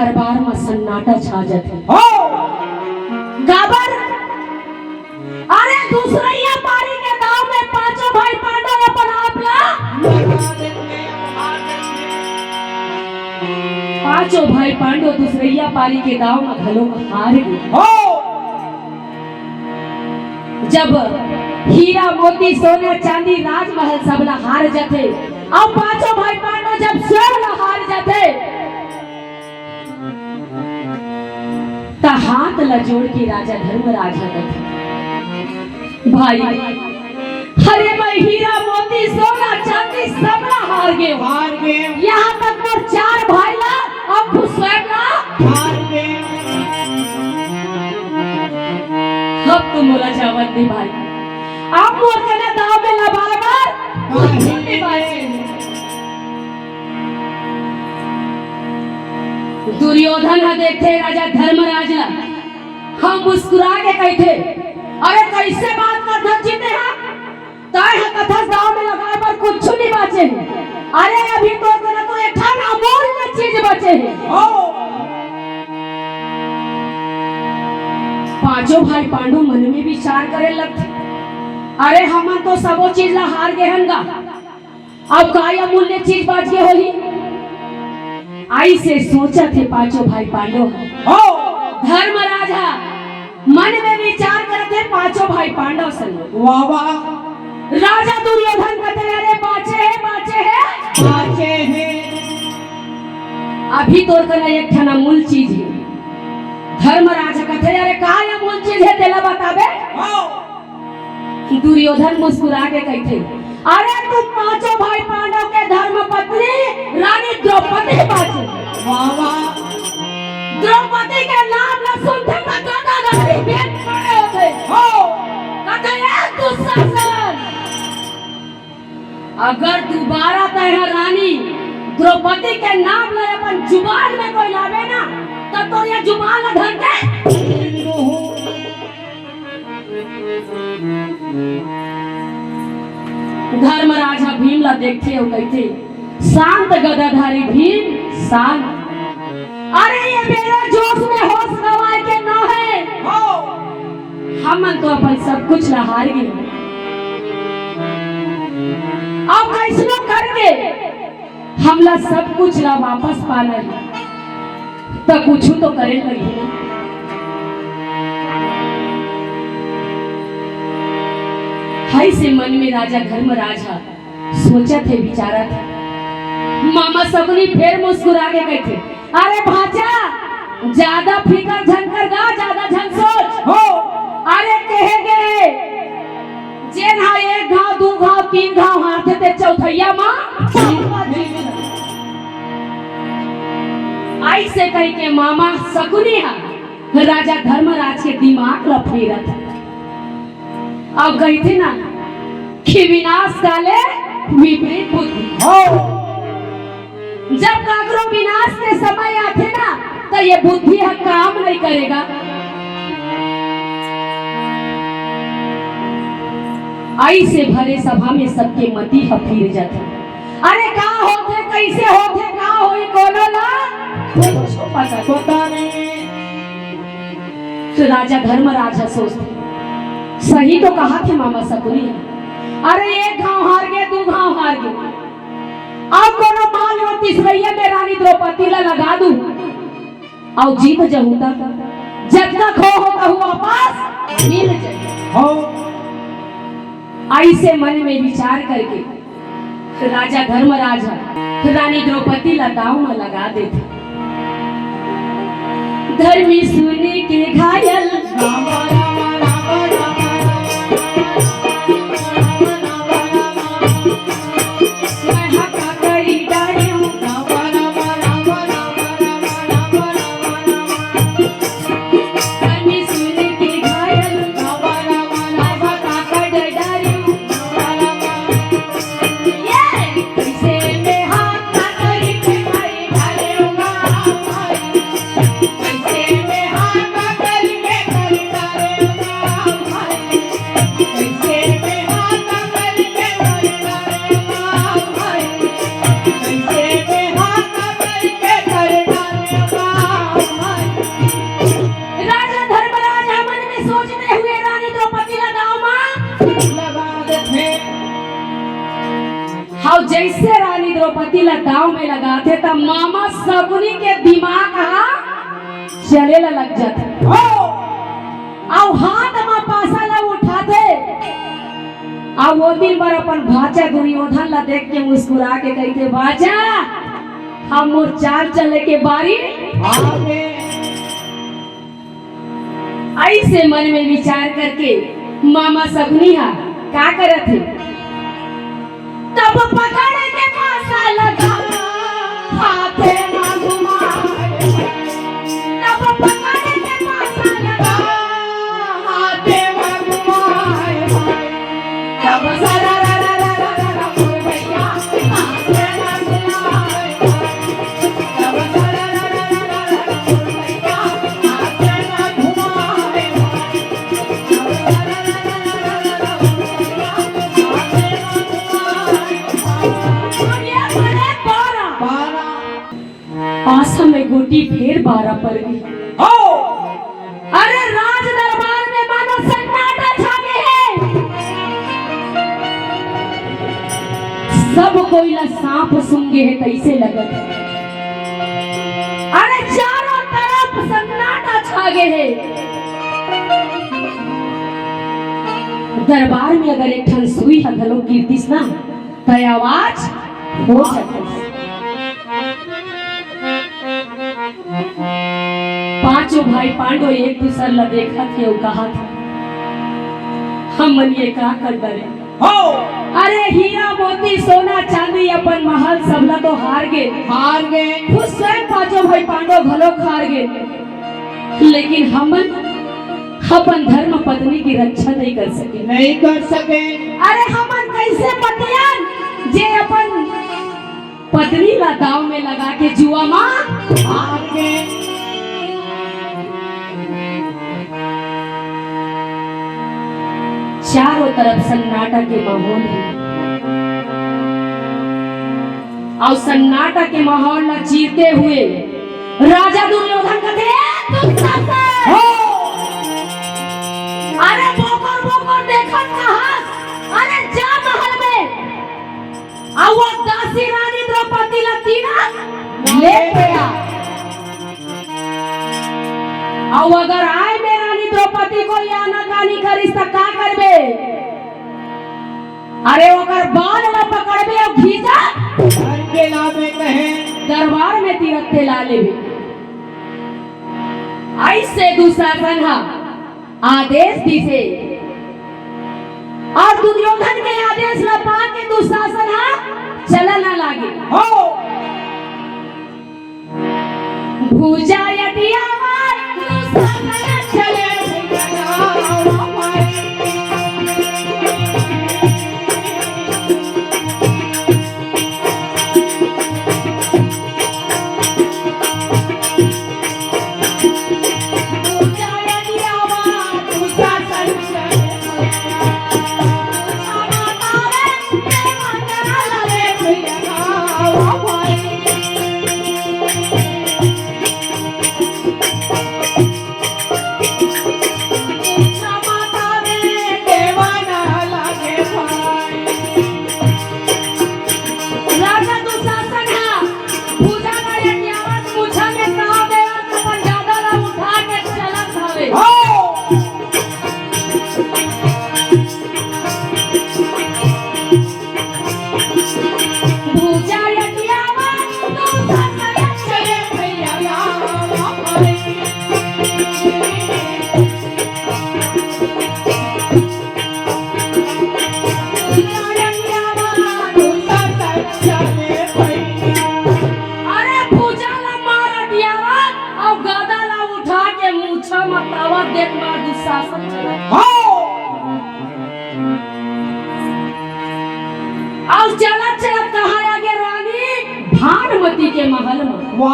दरबार में सन्नाटा छा जाते। हो गाबर अरे दूसरैया पारी के दाव में पांचों भाई पांडव अपन आपला पांचों भाई पांडव दूसरैया पारी के दाव में घलो हार गए। हो जब हीरा मोती सोना चांदी राजमहल सब ला हार जाते और पांचों भाई पांडव जब स्वयं ला हार जाते तो हाथ ला जोड़ के राजा धर्मराज कहते भाई अरे मैं हीरा मोती सोना चांदी सब ला हार गए हार गए यहाँ तक मोर चार भाई ला और खुद स्वयं ला हार गए अब तुम बोला जावत दे भाई आप मोर कने दाव में ला बार छोटे भाई दुर्योधन हा देखते राजा धर्मराज ला हम मुस्कुरा के कहते अरे कैसे बात कर धन जीते हैं ताय हा कथा दाव में लगाए पर कुछ नहीं बचे अरे अभी तो कने तो एक ठन अमूल्य चीज बचे है। हो पांचों भाई पांडु मन में विचार करे लगते अरे हम तो सबो चीज ला हार गए हनगा अब काय अमूल्य चीज बच गए होली आई से सोचा थे पांचों भाई पांडव हो धर्मराजा मन में विचार करते पांचों भाई पांडव संग वाह वाह राजा दुर्योधन कहते अरे बाचे है बाचे हैं अभी तोर कना एक ठन अमूल चीज है। धर्मराजा कहते अरे काय अमूल चीज है तेला बताबे। हो दुर्योधन मुस्कुरा के कहते अरे तुम पांचों भाई पांडव के धर्म पत्नी रानी द्रौपदी बाचे। वाह वाह द्रौपदी के नाम न सुनते तो गागा गाड़ी भेंट पड़े होते। हो कहते एक दुशासन अगर दोबारा तेरा रानी द्रौपदी के नाम ले अपन जुबान में कोई लावे ना तो ये जुबान न धर के धर्मराजा भीम ला देखते हो कहते शांत गदाधारी भीम शांत अरे ये मेरा जोश में होश गवाए के न है हो हम तो अपन सब कुछ ला हार गए अब कैसनो करके हमला सब कुछ ला वापस पाना है तो कुछ तो करे लगी ना। हाय से मन में राजा धर्मराजा सोचा थे विचारा थे मामा सबनी फिर मुस्कुरा के कहते अरे भाचा ज्यादा फिकर झंकर ना ज्यादा झन सोच हो अरे कहेगे जे ना एक घाव दो घाव तीन घाव हाथे ते चौथैया मां ऐसे कह के मामा सकुनी हा राजा धर्मराज के दिमाग ला फेरत अब गई थी ना कि विनाश काले विपरीत बुद्धि हो जब काकरो विनाश के समय आते ना तो ये बुद्धि है काम नहीं करेगा। ऐसे भरे सभा में सबके मती फिर जाते अरे का होते कैसे होते का होई कोनो ला पता नहीं तो राजा धर्मराजा सोचते सही तो कहा थे मामा सकुनी अरे एक गांव हार गए दो गांव हार गए अब कोनो मान लो तीसरैया में रानी द्रौपदी ला लगा दूं और जीत जाऊंगा जब तक होता हुआ वापस मिल जाए। हो ऐसे मन में विचार करके राजा धर्मराजा रानी द्रौपदी ला दांव में लगा देते धर्मी सुनी के घायल राम राम राम राम मैं हका करी डारियों धर्मी सुनी के घायल मैं हका कर डारियों ये कैसे में हाथ ना करी के मारी डालेगा कैसे में हाथ ना करी के मारी डालेगा द्रौपदी ला दाव में लगाते तब मामा शकुनी के दिमाग चले ला लग जाते और हाथ में पासा ला उठाते और वो दिन भर अपन भाचा दुर्योधन ला देख के मुस्कुरा के कहते भाचा हम मोर चाल चले के बारी ऐसे मन में विचार करके मामा शकुनी क्या करत थे तब पकड़ के पासा लगा हाथे ना घुमाए तब पकड़ के पासा लगा हाथे ना घुमाए तब सारा रा रा रा रा रा भैया हाथे ना घुमाए तब सारा रा रा रा रा भैया हाथे ना घुमाए तब सारा रा रा रा रा भैया पासा में गोटी फिर 12 पर गई। अरे राज दरबार में मानो सन्नाटा छा गया है। सब कोई ला सांप सूंघे है तैसे लगत है। अरे चारों तरफ सन्नाटा छा गए है। दरबार में अगर एक ठन सुई हथलो गिरतीस ना तो आवाज हो सकती। पांचों भाई पांडव एक दूसरे ला देखा थे और कहा था हम ये का कर डरे अरे हीरा मोती सोना चांदी अपन महल सबला तो हार गए खुद स्वयं पांचों भाई पांडव भलो हार गए लेकिन हम अपन धर्म पत्नी की रक्षा नहीं कर सके अरे हमन कैसे पतियन जे अपन पत्नी ला दाव में लगा के जुआ मां हार गए। चारों तरफ सन्नाटा के माहौल है और सन्नाटा के माहौल ला चीरते हुए राजा दुर्योधन कहते अरे बोकर देखत कहां अरे जा महल में और वो दासी रानी द्रौपदी ला तीना ले गया और अगर आए में रानी द्रौपदी को या ना कानी करिस त का करबे अरे ओकर बाल ला पकड़बे और खींचा के लावे कहे दरबार में तिरते ला लेबे। ऐसे दुशासन आदेश दिसे और दुर्योधन के आदेश ला पा के दुशासन चलना लागे भूजा यदिया दुशासन चले भानुमति के महल में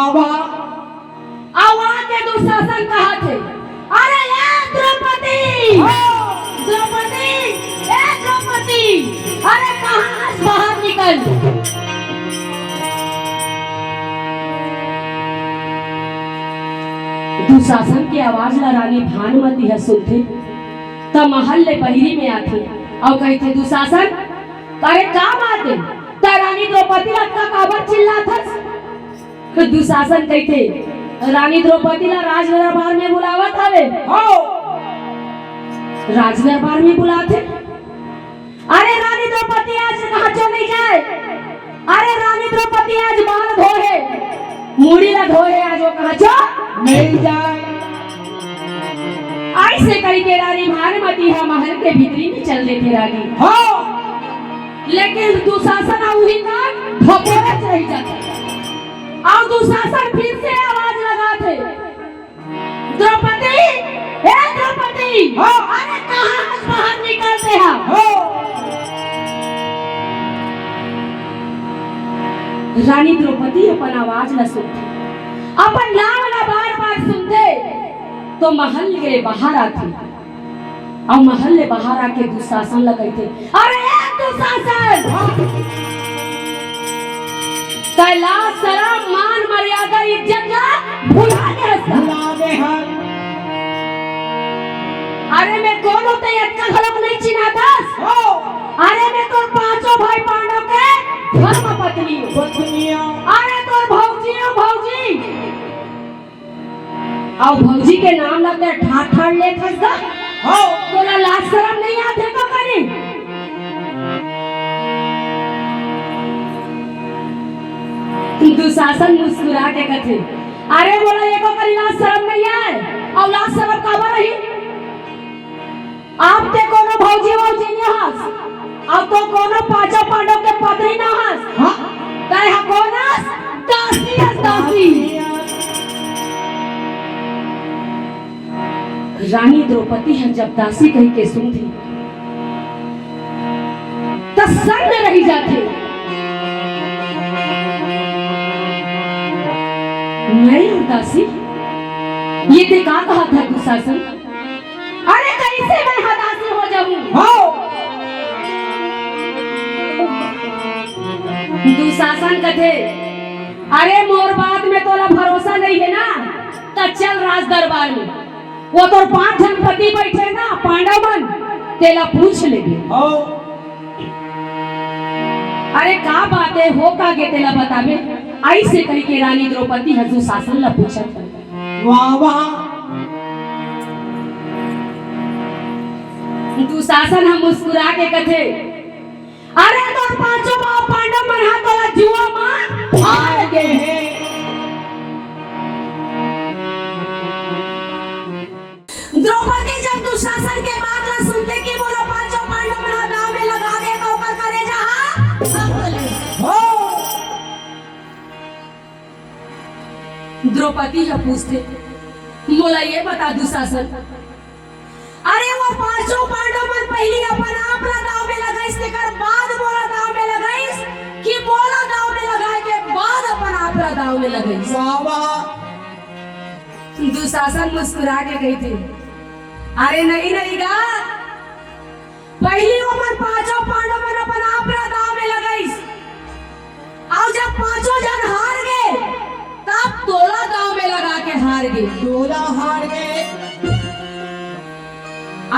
आवा के दुशासन कहा थे अरे द्रौपदी अरे कहां बाहर निकल। दुशासन की आवाज ला रानी भानुमति है सुनते तब महल ले बहिरी में आते और कहते दुशासन अरे का बात है ता रानी द्रौपदी लटका काबर चिल्लाथस? दुशासन कहते रानी द्रौपदी ला राजदरबार में बुलावत हवे। राजदरबार में बुलाते। अरे रानी द्रौपदी आज कहाँ चली जाए? अरे रानी द्रौपदी आज बाल धोए, मुड़ी ला धोए, आज वो कहाँ चो मिल जाए। ऐसे करके रानी भानुमती हा महल के भीतरी में चल देते रानी। लेकिन दुशासन वही का धोखेरे रह जाते। और दुशासन फिर से आवाज लगाते, द्रौपदी, हे द्रौपदी, अरे कहाँ बाहर निकलते हैं? रानी द्रौपदी अपन आवाज न सुनते, अपन नाम न बार बार सुनते, तो महल के बाहर आते और महल के बाहर आके दुशासन लगाते। अरे दुशासन, कैलाश शरम मान मर्यादा इज्जत का भुला दे हम। अरे मैं कौन होते इतना गलत नहीं चिन्हातास? अरे मैं तो पांचों भाई पांडव के धर्म पत्नी हूँ। अरे तो भौजी हो भौजी, और भौजी के नाम लगते ठाठ ठाठ ले खसदा। तो लाज शरम नहीं आते को करी? दुशासन मुस्कुरा के कहते, अरे बोला ये को करी लाज शरम नहीं आए? और लाज शरम काबर रही? आप ते कोनो भौजी भौजी नहीं हंस, अब तो कोनो पांचों पांडव के पत्नी ना हंस। तय हा कोनस दासी हंस दासी। रानी द्रौपदी है जब दासी कह के सुनती तो सर में रही जाते। मैं हूं दासी, ये ते का कहा था दुशासन? अरे कैसे मैं हदासी हो जाऊं? दुशासन कथे, अरे मोर बात में तोला भरोसा नहीं है ना, तो चल राज दरबार में, वो तो 5 जन पति बैठे ना पांडव मन, तेला पूछ लेंगे। अरे का बातें हो का गे तेला बतावे। ऐसे करके रानी द्रौपदी दुशासन ला पूछत। वाह वाह। दुशासन हम मुस्कुरा के कथे, अरे तो पांचों पांडव मन हाथ वाला जुआ मां हार गए। द्रौपदी जब दुशासन के बात ला सुनते कि बोलो पांचों पांडव मन दांव में लगा दे तो ऊपर करे जहां सब बोले द्रौपदी जब पूछते, बोला ये बता दुशासन, अरे वो पांचों पांडव मन पहली अपन आप ला दांव में लगाइस तेकर बाद बोला दांव में लगाइस कि बोला दांव में लगाए के बाद अपन आप ला दांव में लगाइस? दुशासन मुस्कुरा के कही थी, अरे नहीं नहीं गा, पहली वो मन पांचों पांडव मन अपन आप ला दांव में लगाइस, और जब पांचों जन हार गए तब तोला दांव में लगा के हार गए। तोला हार गए।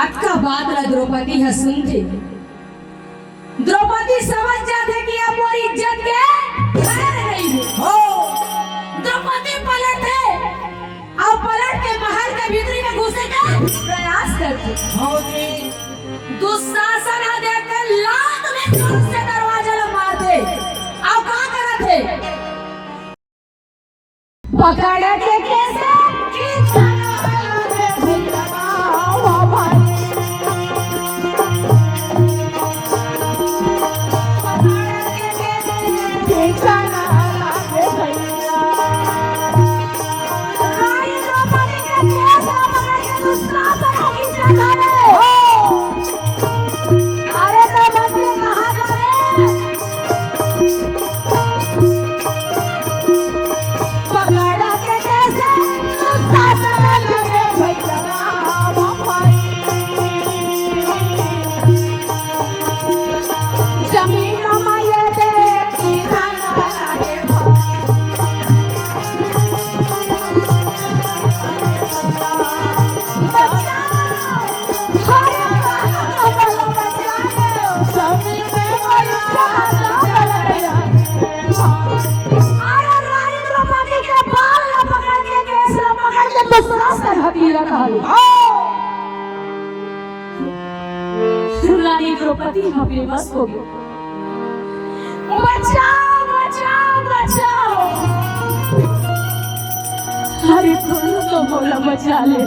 आज का बात ला द्रौपदी है सुनते, द्रौपदी समझ जाते कि अब वो इज्जत के खैर नहीं हो। द्रौपदी पलटे और पलट के महल के भीतरी में घुसे का प्रयास करते। दुशासन देख के लात में जोर से दरवाजा ला मारते। अब क्या करते? पकड़ के कैसे पकड़ा के कैसे राजा कहा रानी द्रौपदी यहाँ बेबस हो गई। बचाओ बचाओ बचाओ, अरे दोनों तो बोला बचा ले।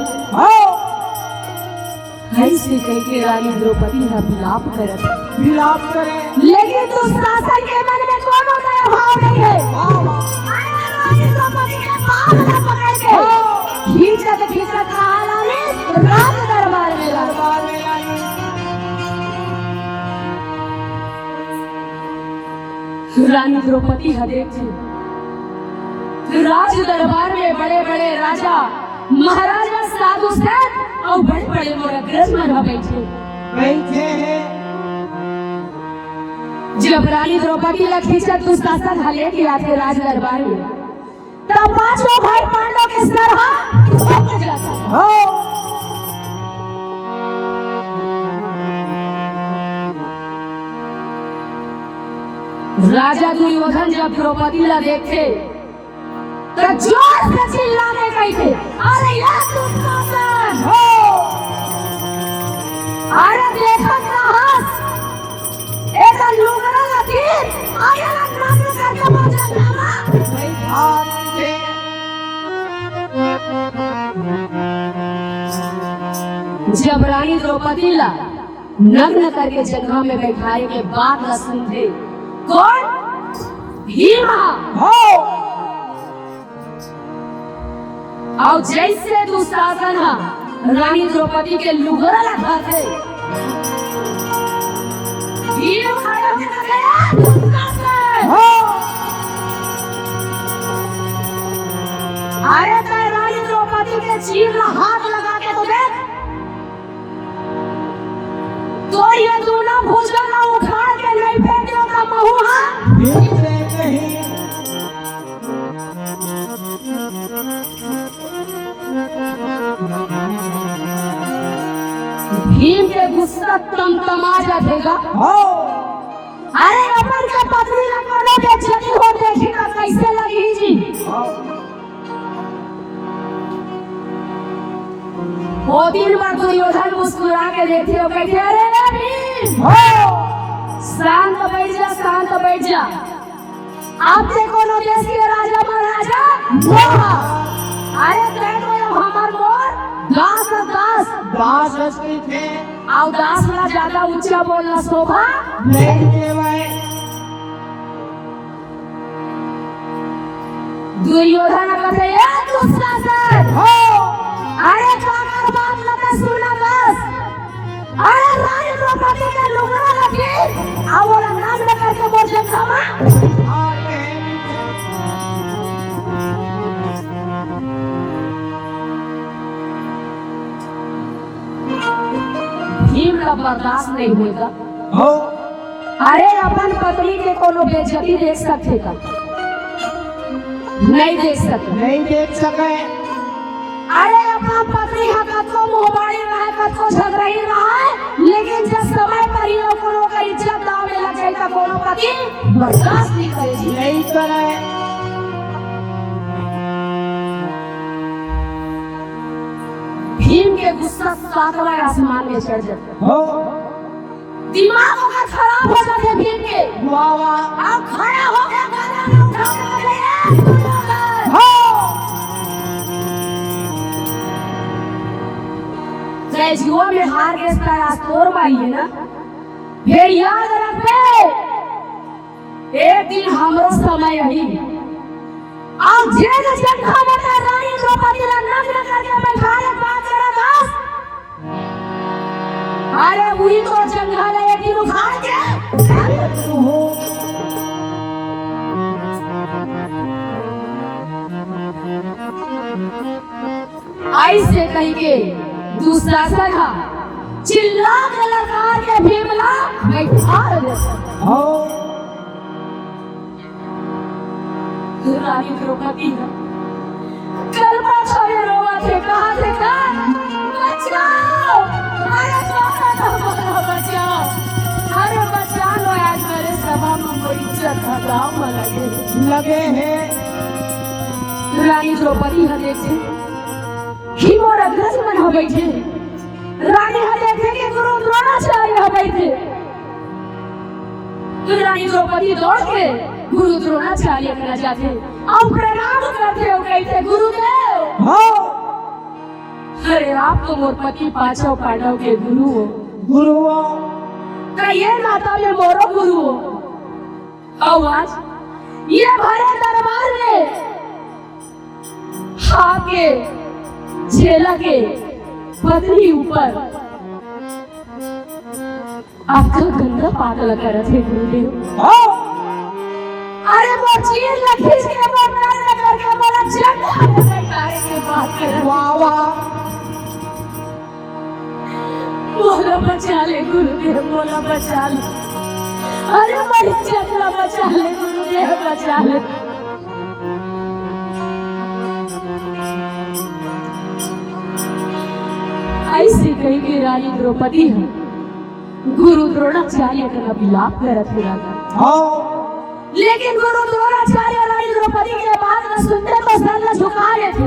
ऐसे कह के रानी द्रौपदी ना विलाप करे, लेकिन दुशासन के मन में कोनो नया भाव नहीं है। रानी द्रौपदी के बाल ना पकड़ के खींचत कहा लाने राज दरबार में रानी द्रौपदी हदेव थी। राज दरबार में बड़े बड़े राजा महाराजा साधु संत और बड़े बड़े मोर अग्रज मन बैठे हैं। जब रानी द्रौपदी ला खींचत दुशासन हले के आते राज दरबार में, तब पांचों भाई पांडव के सर राजा दुर्योधन जब द्रौपदी ला देखे तो जोर से चिल्लाने गए थे, अरे ये दुशासन अरे देखा साहस एक लुगड़ा लतीर अरे नाम करके बचाना। जब रानी द्रौपदी ला नग्न करके जगह में बैठाए के बाद न सुनते कौन भीमा और जैसे दुशासन रानी द्रौपदी के लुगड़ा लगा थे, अरे रानी द्रौपदी के चीर हाथ लगा के तो देख, तो ये दोनों भुजंगा उखाड़ के नहीं फेंकियो का महुआ भीम के गुस्सा तमा जाएगा। अरे अपन के पत्नी ना करो बेइज्जती हो देखी का कैसे लगी जी। वो दिन बार दुर्योधन मुस्कुरा के देखते हो कहते अरे भीम शांत बैठ जा। आप देखो नो देश के राजा महाराजा अरे देखो हमार मोर दास थे और दास वाला ज्यादा ऊंचा बोलना शोभा नहीं देवाए। दुर्योधन कहते ये दुशासन अरे काकर बात लगे सुना बस। अरे रानी द्रौपदी के लुगड़ा लगी और वो नाम लेकर के बोल जमा भीम का बर्दाश्त नहीं होगा। अरे अपन पत्नी के कोनो बेइज्जती देख सकते का नहीं देख सके। अरे अपना पत्नी कतो मोहबारी रहा कतो झगड़ाई रहा है, लेकिन जब समय पर ही कोनो का इज्जत दावे लगे तो कोनो पति बर्दाश्त नहीं करे। भीम के गुस्सा सातवां आसमान में चढ़ जाता, दिमाग का खराब हो जाते भीम के। अब खड़ा हो गया गला उठा जुआ में हार के तोड़ पाई है ना। फिर याद रखे एक दिन हमरो समय यही अब जेल जगह में रानी द्रौपदी ला नग्न करके बैठा ले बात करा दास। अरे वही तो जंगल है एक दिन उखाड़ के ऐसे कहीं के दुशासन चिल्ला के ललकार के भीमला बैठा रानी द्रौपदी कलमा छोड़े रोवा थे कहा थे बचाओ। अरे बचाओ, अरे बचा लो आज मेरे सभा में कोई इज्जत हटाओ लगे हैं। रानी द्रौपदी देखे मोर अग्रज गई थी। रानी हर देखे कि गुरु द्रोणाचार्य हो गए थे। तो रानी द्रौपदी दौड़ के गुरु द्रोणाचार्य के जाते और प्रणाम करते हो गए थे, गुरुदेव। अरे आप तो मोर पति पांचों पांडव के गुरु हो। गुरु कहिए नाता में मोरो गुरु हो। और आज ये भरे दरबार में आके चेला के पत्नी ऊपर आपका गंदा पागल कर थे गुरुदेव। अरे वो चीज लखी के वो नर करके बोला चंगा बैठाए के बात कर। वाह वाह बोला बचा ले गुरुदेव, बोला बचा ले। अरे मेरी चंगा बचा ले गुरुदेव, बचा ले। ऐसे कही के रानी द्रौपदी है गुरु द्रोणाचार्य का विलाप करत है राजा। लेकिन गुरु द्रोणाचार्य रानी द्रौपदी के बात न सुनते तो सर न झुका रहे थे।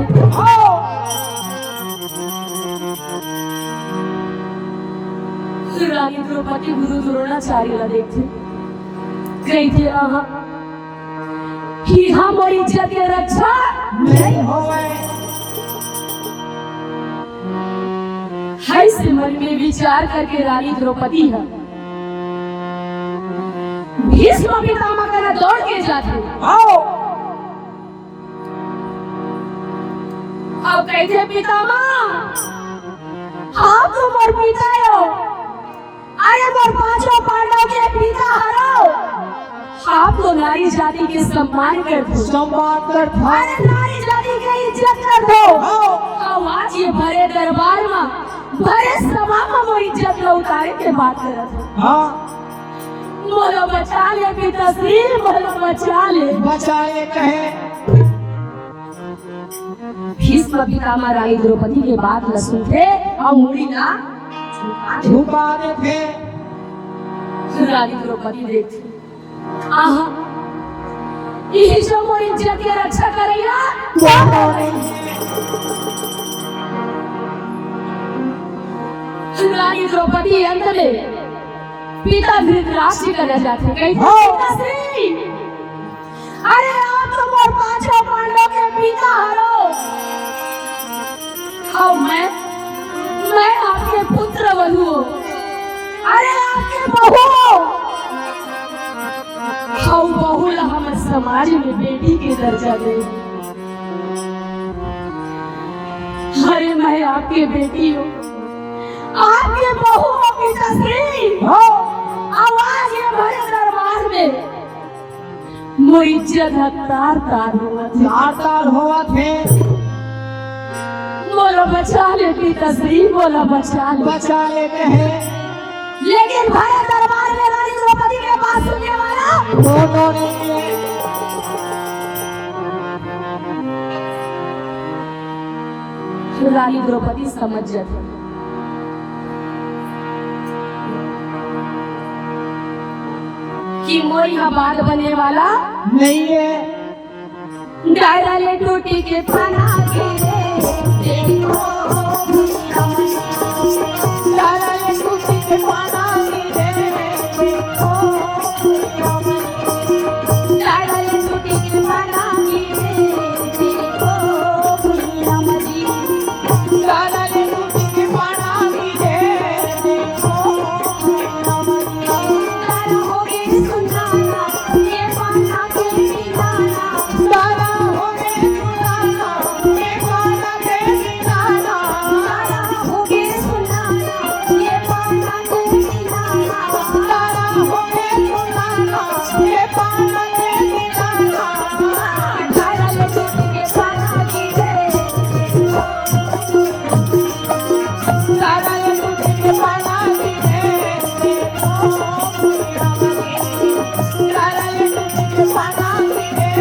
रानी द्रौपदी गुरु द्रोणाचार्य ला देखते कही थे कि हमारी इज्जत के रक्षा नहीं होवे। ऐसे मन में विचार करके रानी द्रौपदी है भीष्म पितामह का दौड़ के जाते। अब कहते पितामह आप तो मोर पिता हो। अरे मोर पांचों पांडव के पिता हरो। आप तो नारी जाति के सम्मान करते, सम्मान करते। अरे नारी जाति की इज्जत कर दो। अब आज ये भरे दरबार में भरे सभा में वो इज्जत न उतारे के बात करत। बोलो बचा ले पिताश्री, बोलो बचा ले। बचाए कहे भीष्म पितामह रानी द्रौपदी के बात न सुनते और मुड़ी ना झुका रहे थे। रानी द्रौपदी देखती आहा ये जो मोर इज्जत की रक्षा करेगा रानी द्रौपदी अंत में पिता धृतराष्ट्र करना चाहते कहीं पिताश्री अरे आप तो मोर पांचों पांडव के पिता हरो। और मैं आपके पुत्र बहू हूँ। अरे आपके बहू और बहू ला हम समाज में बेटी के दर्जा दे। अरे मैं आपके बेटी हूँ, आपके बहू हो पिताश्री। आवाज ये भरे दरबार में मोरी इज्जत तार तार हुआ थे। तार तार हुआ थे। बोलो बचा ले पिताश्री, बोलो बचा ले। बचा लेते हैं। लेकिन भरे दरबार में रानी द्रौपदी के पास सुनने वाला दोनों ने रानी द्रौपदी समझ जाती कि मोरी हबाद बने वाला नहीं है। डायरा ले टूटी के पाना गिरे देखो डाला ले टूटी के पाना गिरे देखो डायरा ले टूटी के पाना गिरे देखो भूलिया मरी डाला ले टूटी के पाना गिरे देखो डायरा हो गई सुनाना ये पाना के दीवाना डाला हो गए सुनाना ये पाना के दीवाना डायरा हो गई सुनाना ये पाना के दीवाना डाला हो गए सुनाना ये पाना के दीवाना डायरा ले टूटी के पाना गिरे डाला ले टूटी के पाना गिरे देखो डाला ले टूटी के पाना गिरे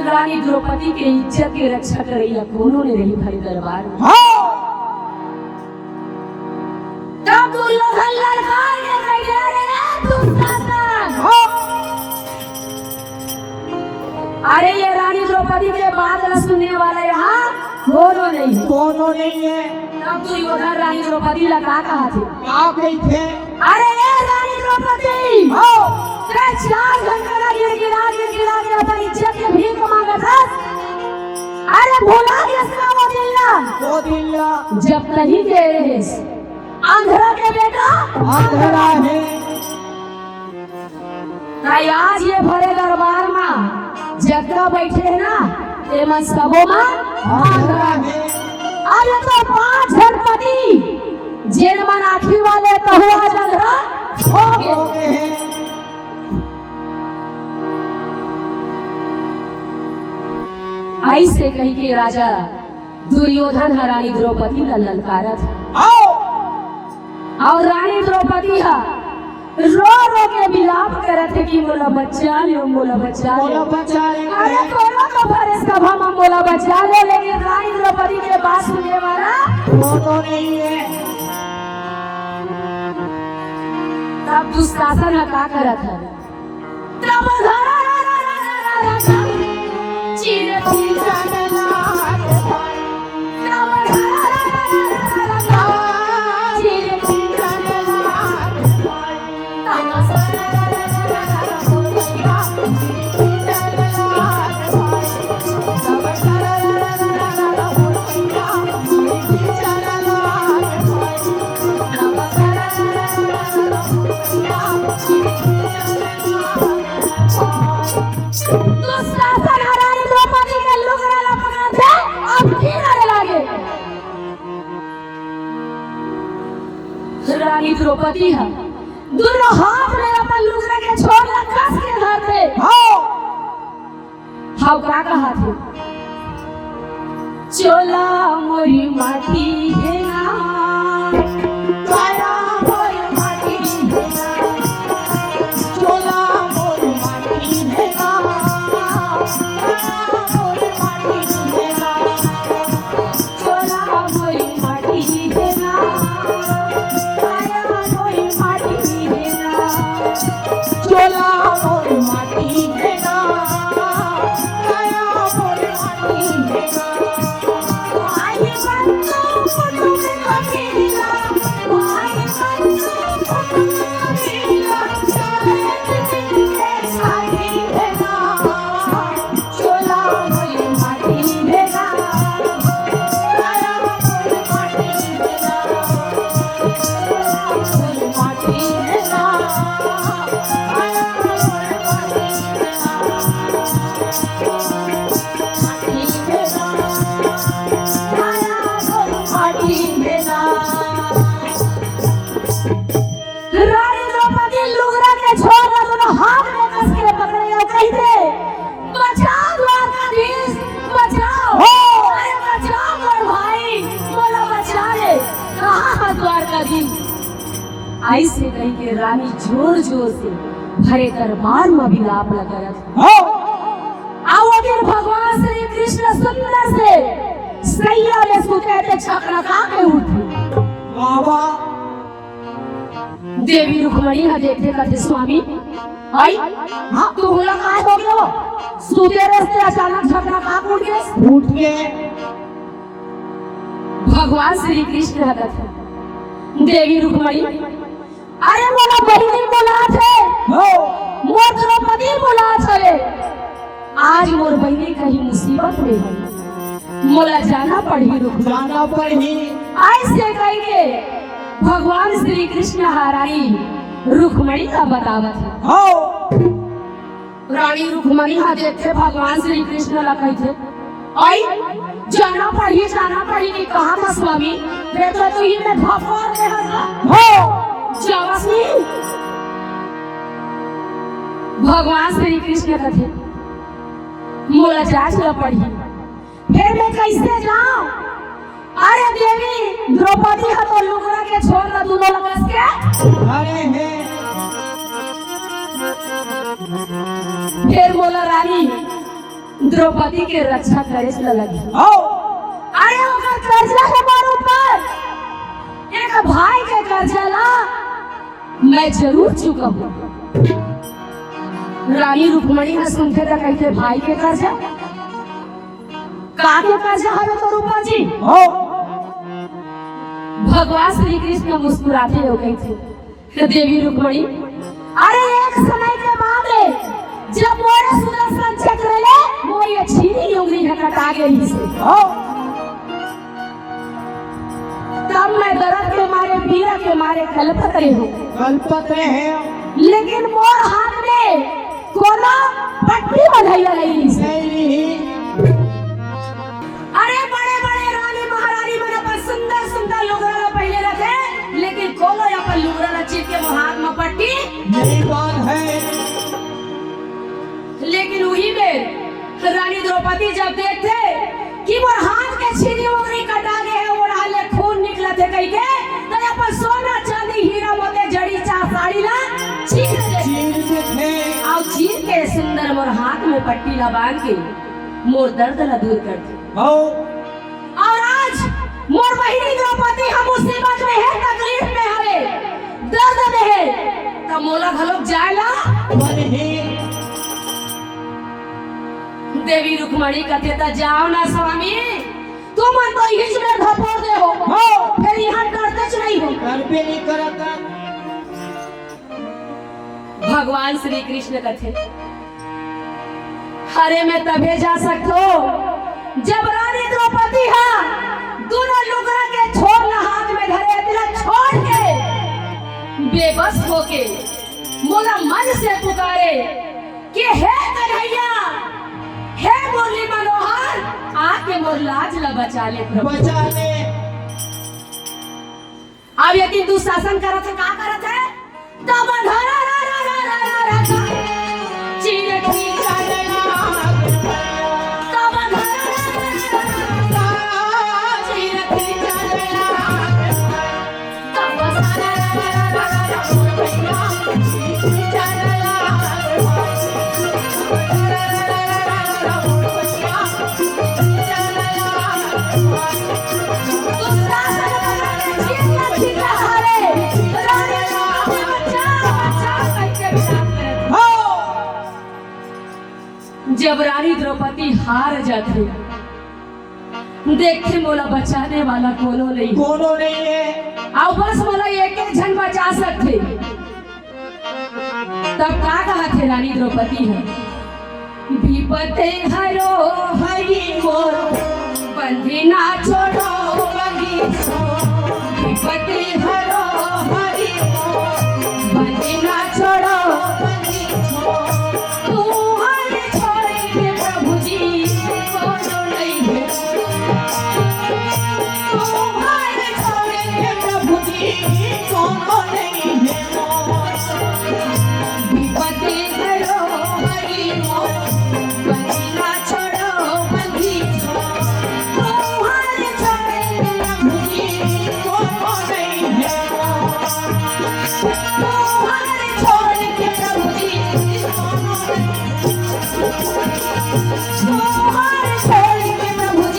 रानी द्रौपदी के इज्जत की रक्षा करैया कोनो ने रही भरे दरबार में। तब तू लोग लड़का के कह रहे तू शासन। अरे ये रानी द्रौपदी कोनो नहीं है। तब दुर्योधन रानी द्रौपदी लगा कहा थे क्या कहते? अरे ये रानी द्रौपदी हो तेरे 4 घंटा गिड़ा के अपन इज्जत के भीख मांगा था। अरे भूला गया वो दिन जब नहीं दे रहे अंधरा के बेटा अंधरा है। आज ये भरे दरबार में जगह बैठे है ना ते मन सबो में अंधरा है। अरे तो 5 झटपटी जेल मन आखी वाले तो हुआ अंधरा हो गए हैं। ऐसे कही के राजा दुर्योधन रानी द्रौपदी का ललकारा था और रानी द्रौपदी रो रो के विलाप करत है कि मोला बच्चा ले मोला बच्चा ले। बोलो बचा ले। अरे कोनो तो भरे सभा में मोला बच्चा ले, लेकिन रानी द्रौपदी के बात सुनने वाला कोनो नहीं है। तब दुशासन का करत है तब चीरे रानी द्रौपदी है दोनों हाथ में अपन लुगरा के छोड़ कस के घर पे हाउ का कहा थे चोला मोरी माटी है ना चोला मोरी माटी है ना चोला मोरी माटी है ना मोरी माटी है ना चोला मोरी माटी है ना चोला मोरी माटी है ना काया मोरी माटी है ना। आई बंदो तुम्हें कबीला आई बंदो तुम्हें कबीला साथी है ना चोला मोरी माटी है ना काया मोरी माटी है ना मोरी माटी है ना काया मोरी माटी है ना माटी है ना काया मोरी माटी है ना। रानी द्रौपदी लुगरा के छोड़ दोनों हाथ में कस के पकड़े और कहते बचाओ द्वारकाधीश बचाओ अरे बचाओ मोर भाई मोला बचा ले कहाँ है द्वारकाधीश। ऐसे कही के रानी जोर जोर से भरे दरबार में विलाप लगा रहा आओ दिन भगवान श्री कृष्ण सुंदर से सैया में सुते थे छकरा खा के उठे बाबा देवी रुक्मणी हा देखते करते स्वामी आई हाँ तू बोला काय हो गया सुते रस्ते अचानक झगड़ा खा उठ गए उठ के भगवान श्री कृष्ण हदत देवी रुक्मणी अरे मोला बहिनी बोला थे मोर द्रौपदी बोला थे आज मोर बहिनी कहीं मुसीबत में है मोला जाना पड़ी रुक्मणी जाना पड़ी। ऐसे कहिए भगवान श्री कृष्ण रानी रुक्मणी का बतावत है रानी रुक्मणी हा देखते भगवान श्री कृष्ण ला कहते आई जाना पड़ी कि कहा था स्वामी वे तो ही में भगवान ने जावसी भगवान श्री कृष्ण कहते मोला जांच ला पड़ी फिर मैं कैसे जाऊं अरे देवी द्रौपदी हा तो लुगरा के छोड़ ला दोनों लगस के अरे है फिर बोला रानी द्रौपदी के रक्षा करे से लगी अरे ओकर कर्जा है मोर ऊपर एक भाई के कर्जा ला मैं जरूर चुकाऊं। रानी रुक्मणी ने सुनते तो कहते भाई के कर्जा काके काजा हवे तो रूपा जी हो भगवान श्री कृष्ण मुस्कुराते हो गए थे देवी रुक्मणी अरे एक समय के बाद जब मोरे सुदर्शन चक्र ले मोरी छीनी उंगली हटा गई से हो तब मैं दर्द के मारे पीड़ा के मारे कलपत रही हूँ कल्पते हैं लेकिन मोर हाथ में कोनो पट्टी बंधाइया नहीं से नहीं अरे बड़े बड़े रानी महारानी मैंने पर सुंदर सुंदर लुगड़ा पहले रखे लेकिन कोनो या पर लुगड़ा चीज के हाथ में पट्टी नहीं बात है लेकिन वही में रानी द्रौपदी जब देखते कि मोर हाथ के छीनी उंगली कटा गए है और हाले खून निकला थे कहीं के तो यहाँ पर सोना चांदी हीरा मोती जड़ी चा साड़ी ला चीर दे चीर के थे और चीर के सुंदर मोर हाथ में पट्टी ला बांध के मोर दर्द ला दूर कर दे हो और आज मोर बहिनी द्रौपदी हम मुसीबत में है तकलीफ में हवे दर्द में है तो मोला घलोक जाएला वही देवी रुक्मणी कहते ता जाओ ना स्वामी तुम तो हिच में धपोड़ दे हो हो फिर यहाँ करते च नहीं हो कर भी नहीं करता भगवान श्री कृष्ण कहते अरे मैं तबे जा सकतो जब रानी द्रौपदी हा दोनों लुगड़ा के छोड़ ना हाथ में धरे तेरा छोड़ के बेबस होके मोला मन से पुकारे कि हे कन्हैया हे मुरली मनोहर आके मोर लाज ला बचा ले प्रभु बचा ले अब यदि तू शासन करत है का करत है तब धरा रा रा रा रा रा रा चीर की चलना तब धरा रा रा रा चीर की चलना तब सारा रा रा रा रा चीर की चलना जब रानी द्रौपदी हार जाती देखे मोला बचाने वाला कोनो नहीं कोनो नहीं है अब बस मोला एक एक जन बचा सकते तब का कहा थे रानी द्रौपदी है विपते हरो हरि मोर बंधी ना छोड़ो बंधी विपते हरो हरि मोर बंधी ना छोड़ो बंधी तू हर छोड़ेंगे प्रभु जी कोनो नहीं है तू हर छोड़ेंगे प्रभु जी कोनो नहीं है विपते हरो हरि मोर बंधी ना छोड़ो बंधी तू हर छोड़ेंगे प्रभु जी कोनो नहीं है तू हर छोड़ेंगे प्रभु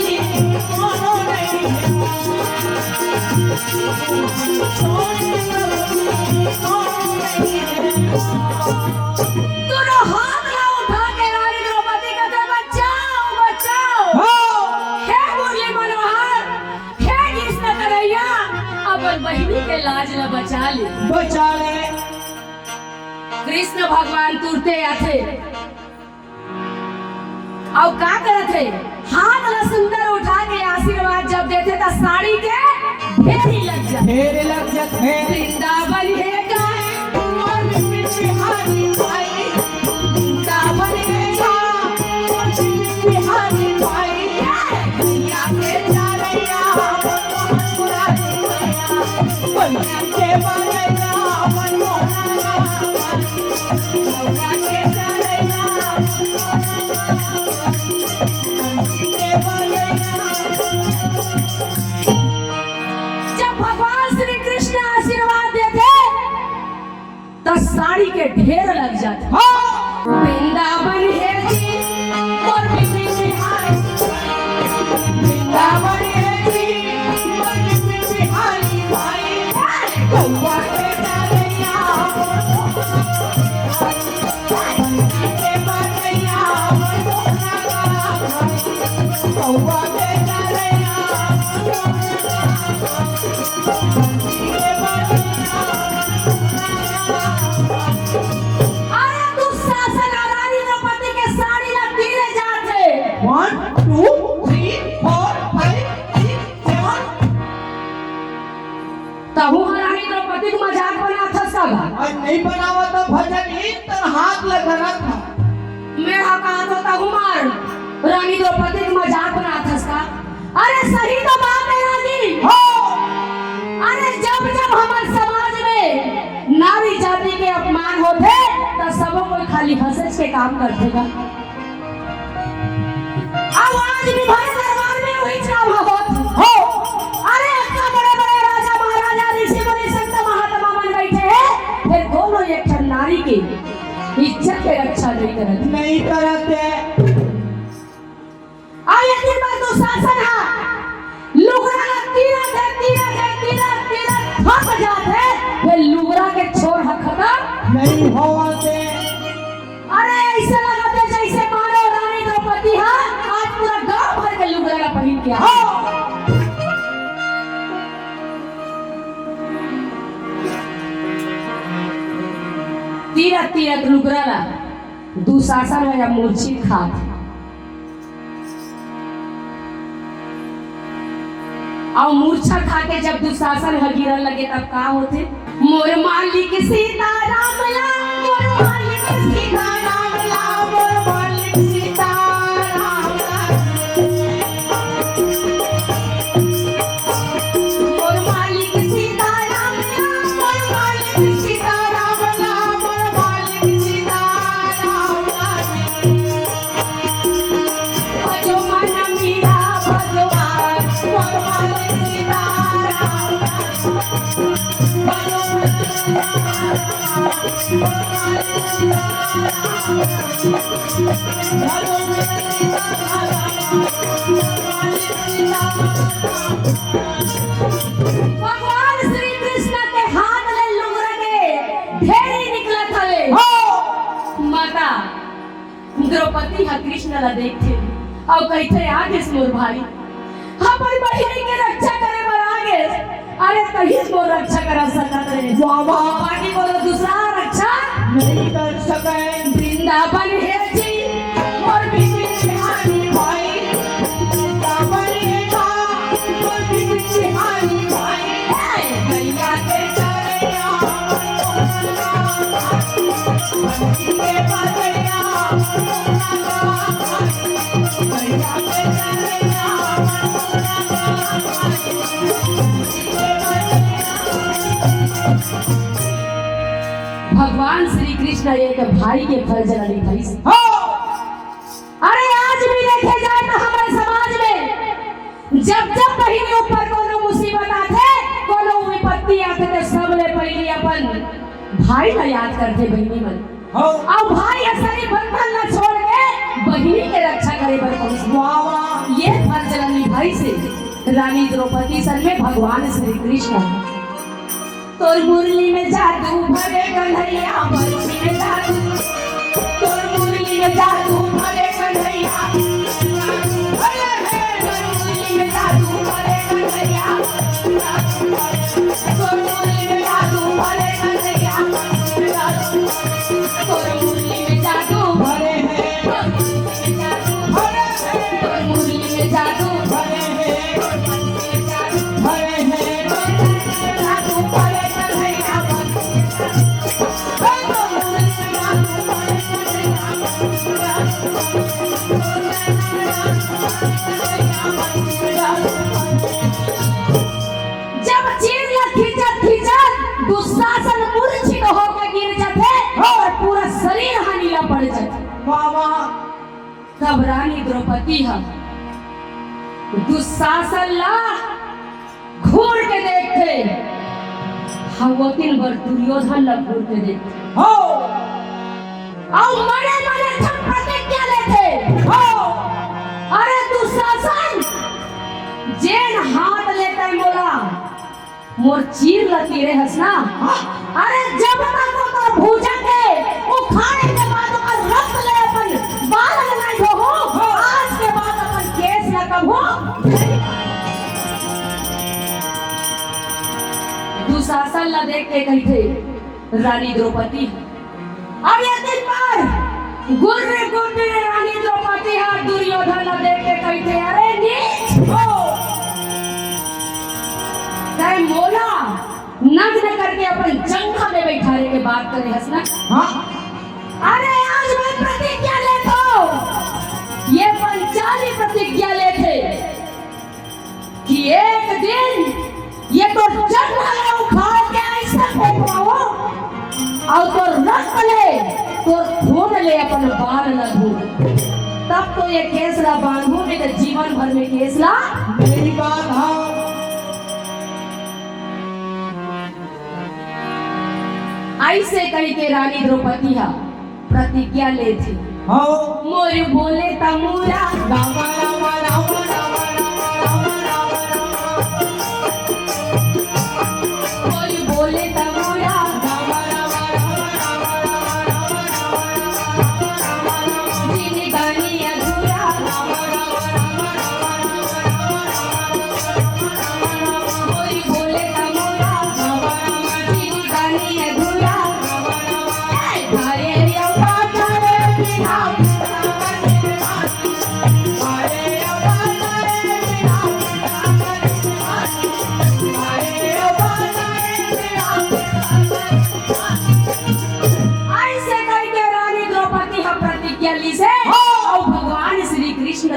जी कोनो दोनों हाथ ना उठा के रानी द्रौपदी कहते बचाओ बचाओ हे मुरली मनोहर हे कृष्ण कन्हैया अपन बहिनी के लाज ला बचा ले कृष्ण भगवान तुरते आते और का करत है हाथ ला सुंदर उठा के आशीर्वाद जब देते तो साड़ी के ढेरी लग जाए ढेर लग जाते वृंदावन है गाय और बिहारी भाई वृंदावन है गाय और बिहारी भाई भैया के चारैया मुरारी भैया भैया के बारैया मनोहरा भैया के चारैया के बारैया जब भगवान श्री कृष्ण आशीर्वाद देते तो साड़ी के ढेर लग जाते वृंदावन है जी और बिहारी वृंदावन है जी और बिहारी भाई गौवा के डालैया के बारैया कौवा के चरैया अरे दुशासन रानी द्रौपदी के साड़ी ला तीरे जाते 1 2 3 4 5 6 7 तहु रानी द्रौपदी को मजाक बना था सब और नहीं बनावा तो भजन ही तर हाथ लगना था मेरा कहा तो तहु मार रानी द्रौपदी को मजाक बना था इसका अरे सही तो बात है रानी हो अरे जब जब हमारे समाज में नारी जाति के अपमान होते तो सब कोई खाली हंसे के काम करते का अब आज भी भरे दरबार में वही काम हो अरे इतना बड़े बड़े राजा महाराजा ऋषि मुनि संत महात्मा बन बैठे हैं फिर दोनों एक ठन नारी की इज्जत के रक्षा नहीं करते नहीं करते आये दिन पर तो शासन है लुगरा तीरा थक जाते फिर लुगरा के छोर खत्म नहीं होते अरे ऐसे लगाते जैसे मानो रानी द्रौपदी है आज पूरा गांव भर के लुगरा का पहन के हो तीरथ लुगरा ला दुशासन है या मूर्छित खात और मूर्छा खा के जब दुशासन ह गिरन लगे तब का होते मोर मालिक सीताराम ला मोर मालिक सीताराम ला मोर मालिक सीताराम ला मोर मालिक सीताराम ला मोर मालिक सीताराम ला मोर मालिक सीताराम ला जो मन मीरा भगवान मोर मालिक सीताराम भगवान श्री कृष्ण के हाथ ले लुगरा के ढेरी निकला थले माता द्रौपदी हा कृष्ण ला देखते और कहते आगे मोर भाई हमारी बहिनी के रक्षा करे बर आगे अरे कहीं मोर रक्षा करा सकत रे बाबा बाकी बोलो दूसरा रक्षा नहीं कर सके वृंदावन है जी और बिहारी भाई वृंदावन है का और बिहारी भाई गैया के चरैया बंसी के बजैया गैया के चरैया भगवान श्री कृष्ण एक भाई के फर्ज लड़ी भाई से हो अरे आज भी देखे जाए तो हमारे समाज में जब जब बहिनी ऊपर कोनो मुसीबत आते कोनो विपत्ति आते तो सब ले पहले अपन भाई का याद करते बहिनी मन हो और भाई असली बंधन न छोड़ के बहिनी के रक्षा करे पर पहुंच बाबा ये फर्ज लड़ी भाई से रानी द्रौपदी सन में भगवान श्री कृष्ण तोर मुरली में जादू भरे कन्हैया मुरली में जादू तोर मुरली में जादू भरे कन्हैया भरे है तोर मुरली में जादू भरे कन्हैया तोर मुरली में जादू भरे कन्हैया तोर मुरली में जादू भरे हैं तोर मुरली में जादू भरे हैं भरे हैं जादू भरे कन्हैया जब चीर खिंचत दुशासन मूर्छित होकर गिर जाते और पूरा शरीर हानिला पड़ जाते बाबा तब रानी द्रौपदी दुशासन ला घूर के देखते वो 3 बार दुर्योधन ला घूर के देखते हो और मरे मरे सब प्रतिज्ञा लेते हो अरे दुशासन जेन हाथ लेते बोला मोर चीर लती रे हसना अरे जब तक तो भूजा के उखाड़े के बाद ओकर रक्त ले अपन बाल लगाई हो आज के बाद अपन केस लगा दुर्योधना देख के कही थे रानी द्रौपदी। अब ये दिन पर गुर्रे गुर्रे रानी द्रौपदी हाथ दुर्योधना देख के कही थे अरे नीच हो, तय मोला नग्न करके अपन जंखा में बैठाने के बात करे हंसना। हाँ अरे आज मैं प्रतिज्ञा लेता हूं, ये पंचाली प्रतिज्ञा लेते कि एक दिन ये तो जंगल उखाड़ के ऐसा फेंकवाओ और तो रख ले तो खून ले अपन बाल न धो, तब तो ये केसला बांधू नहीं तो जीवन भर में केसला मेरी बात। हाँ ऐसे कही के रानी द्रौपदी प्रतिज्ञा ले थी। हाँ मोर बोले तमुरा राम राम राम राम राम राम मोर बोले तमुरा जिन गानी अधूरा मोर बोले तमुरा जिन गानी अधूरा धारे अवता धारे बिना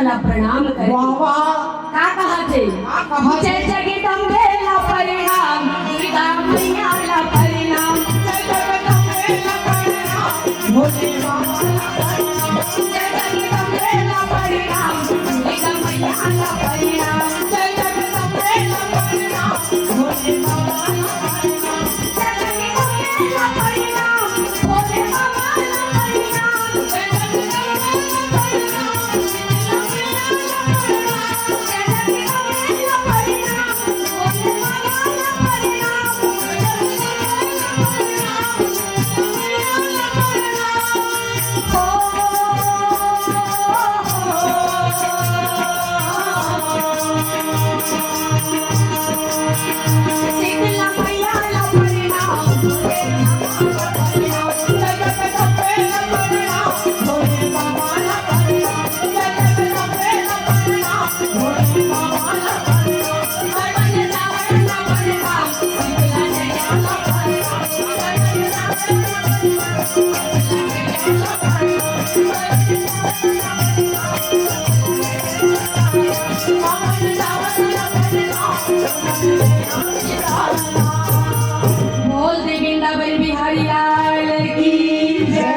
ला प्रणाम करे। वाह वाह का कहा थे जय जगदम्बे ला परिणाम दुर्गा मैया ला परिणाम जय जगदम्बे ला परिणाम भोले बाबा ला परिणाम जय जगदम्बे ला परिणाम दुर्गा मैया ला परिणाम जय जगदम्बे ला परिणाम भोले बाबा ला परिणाम जय जगदम्बे ला परिणाम भोले बाबा ला परिणाम जय जगदम्बे ला परिणाम बोल दे वृंदावन बिहारी लाल की जय।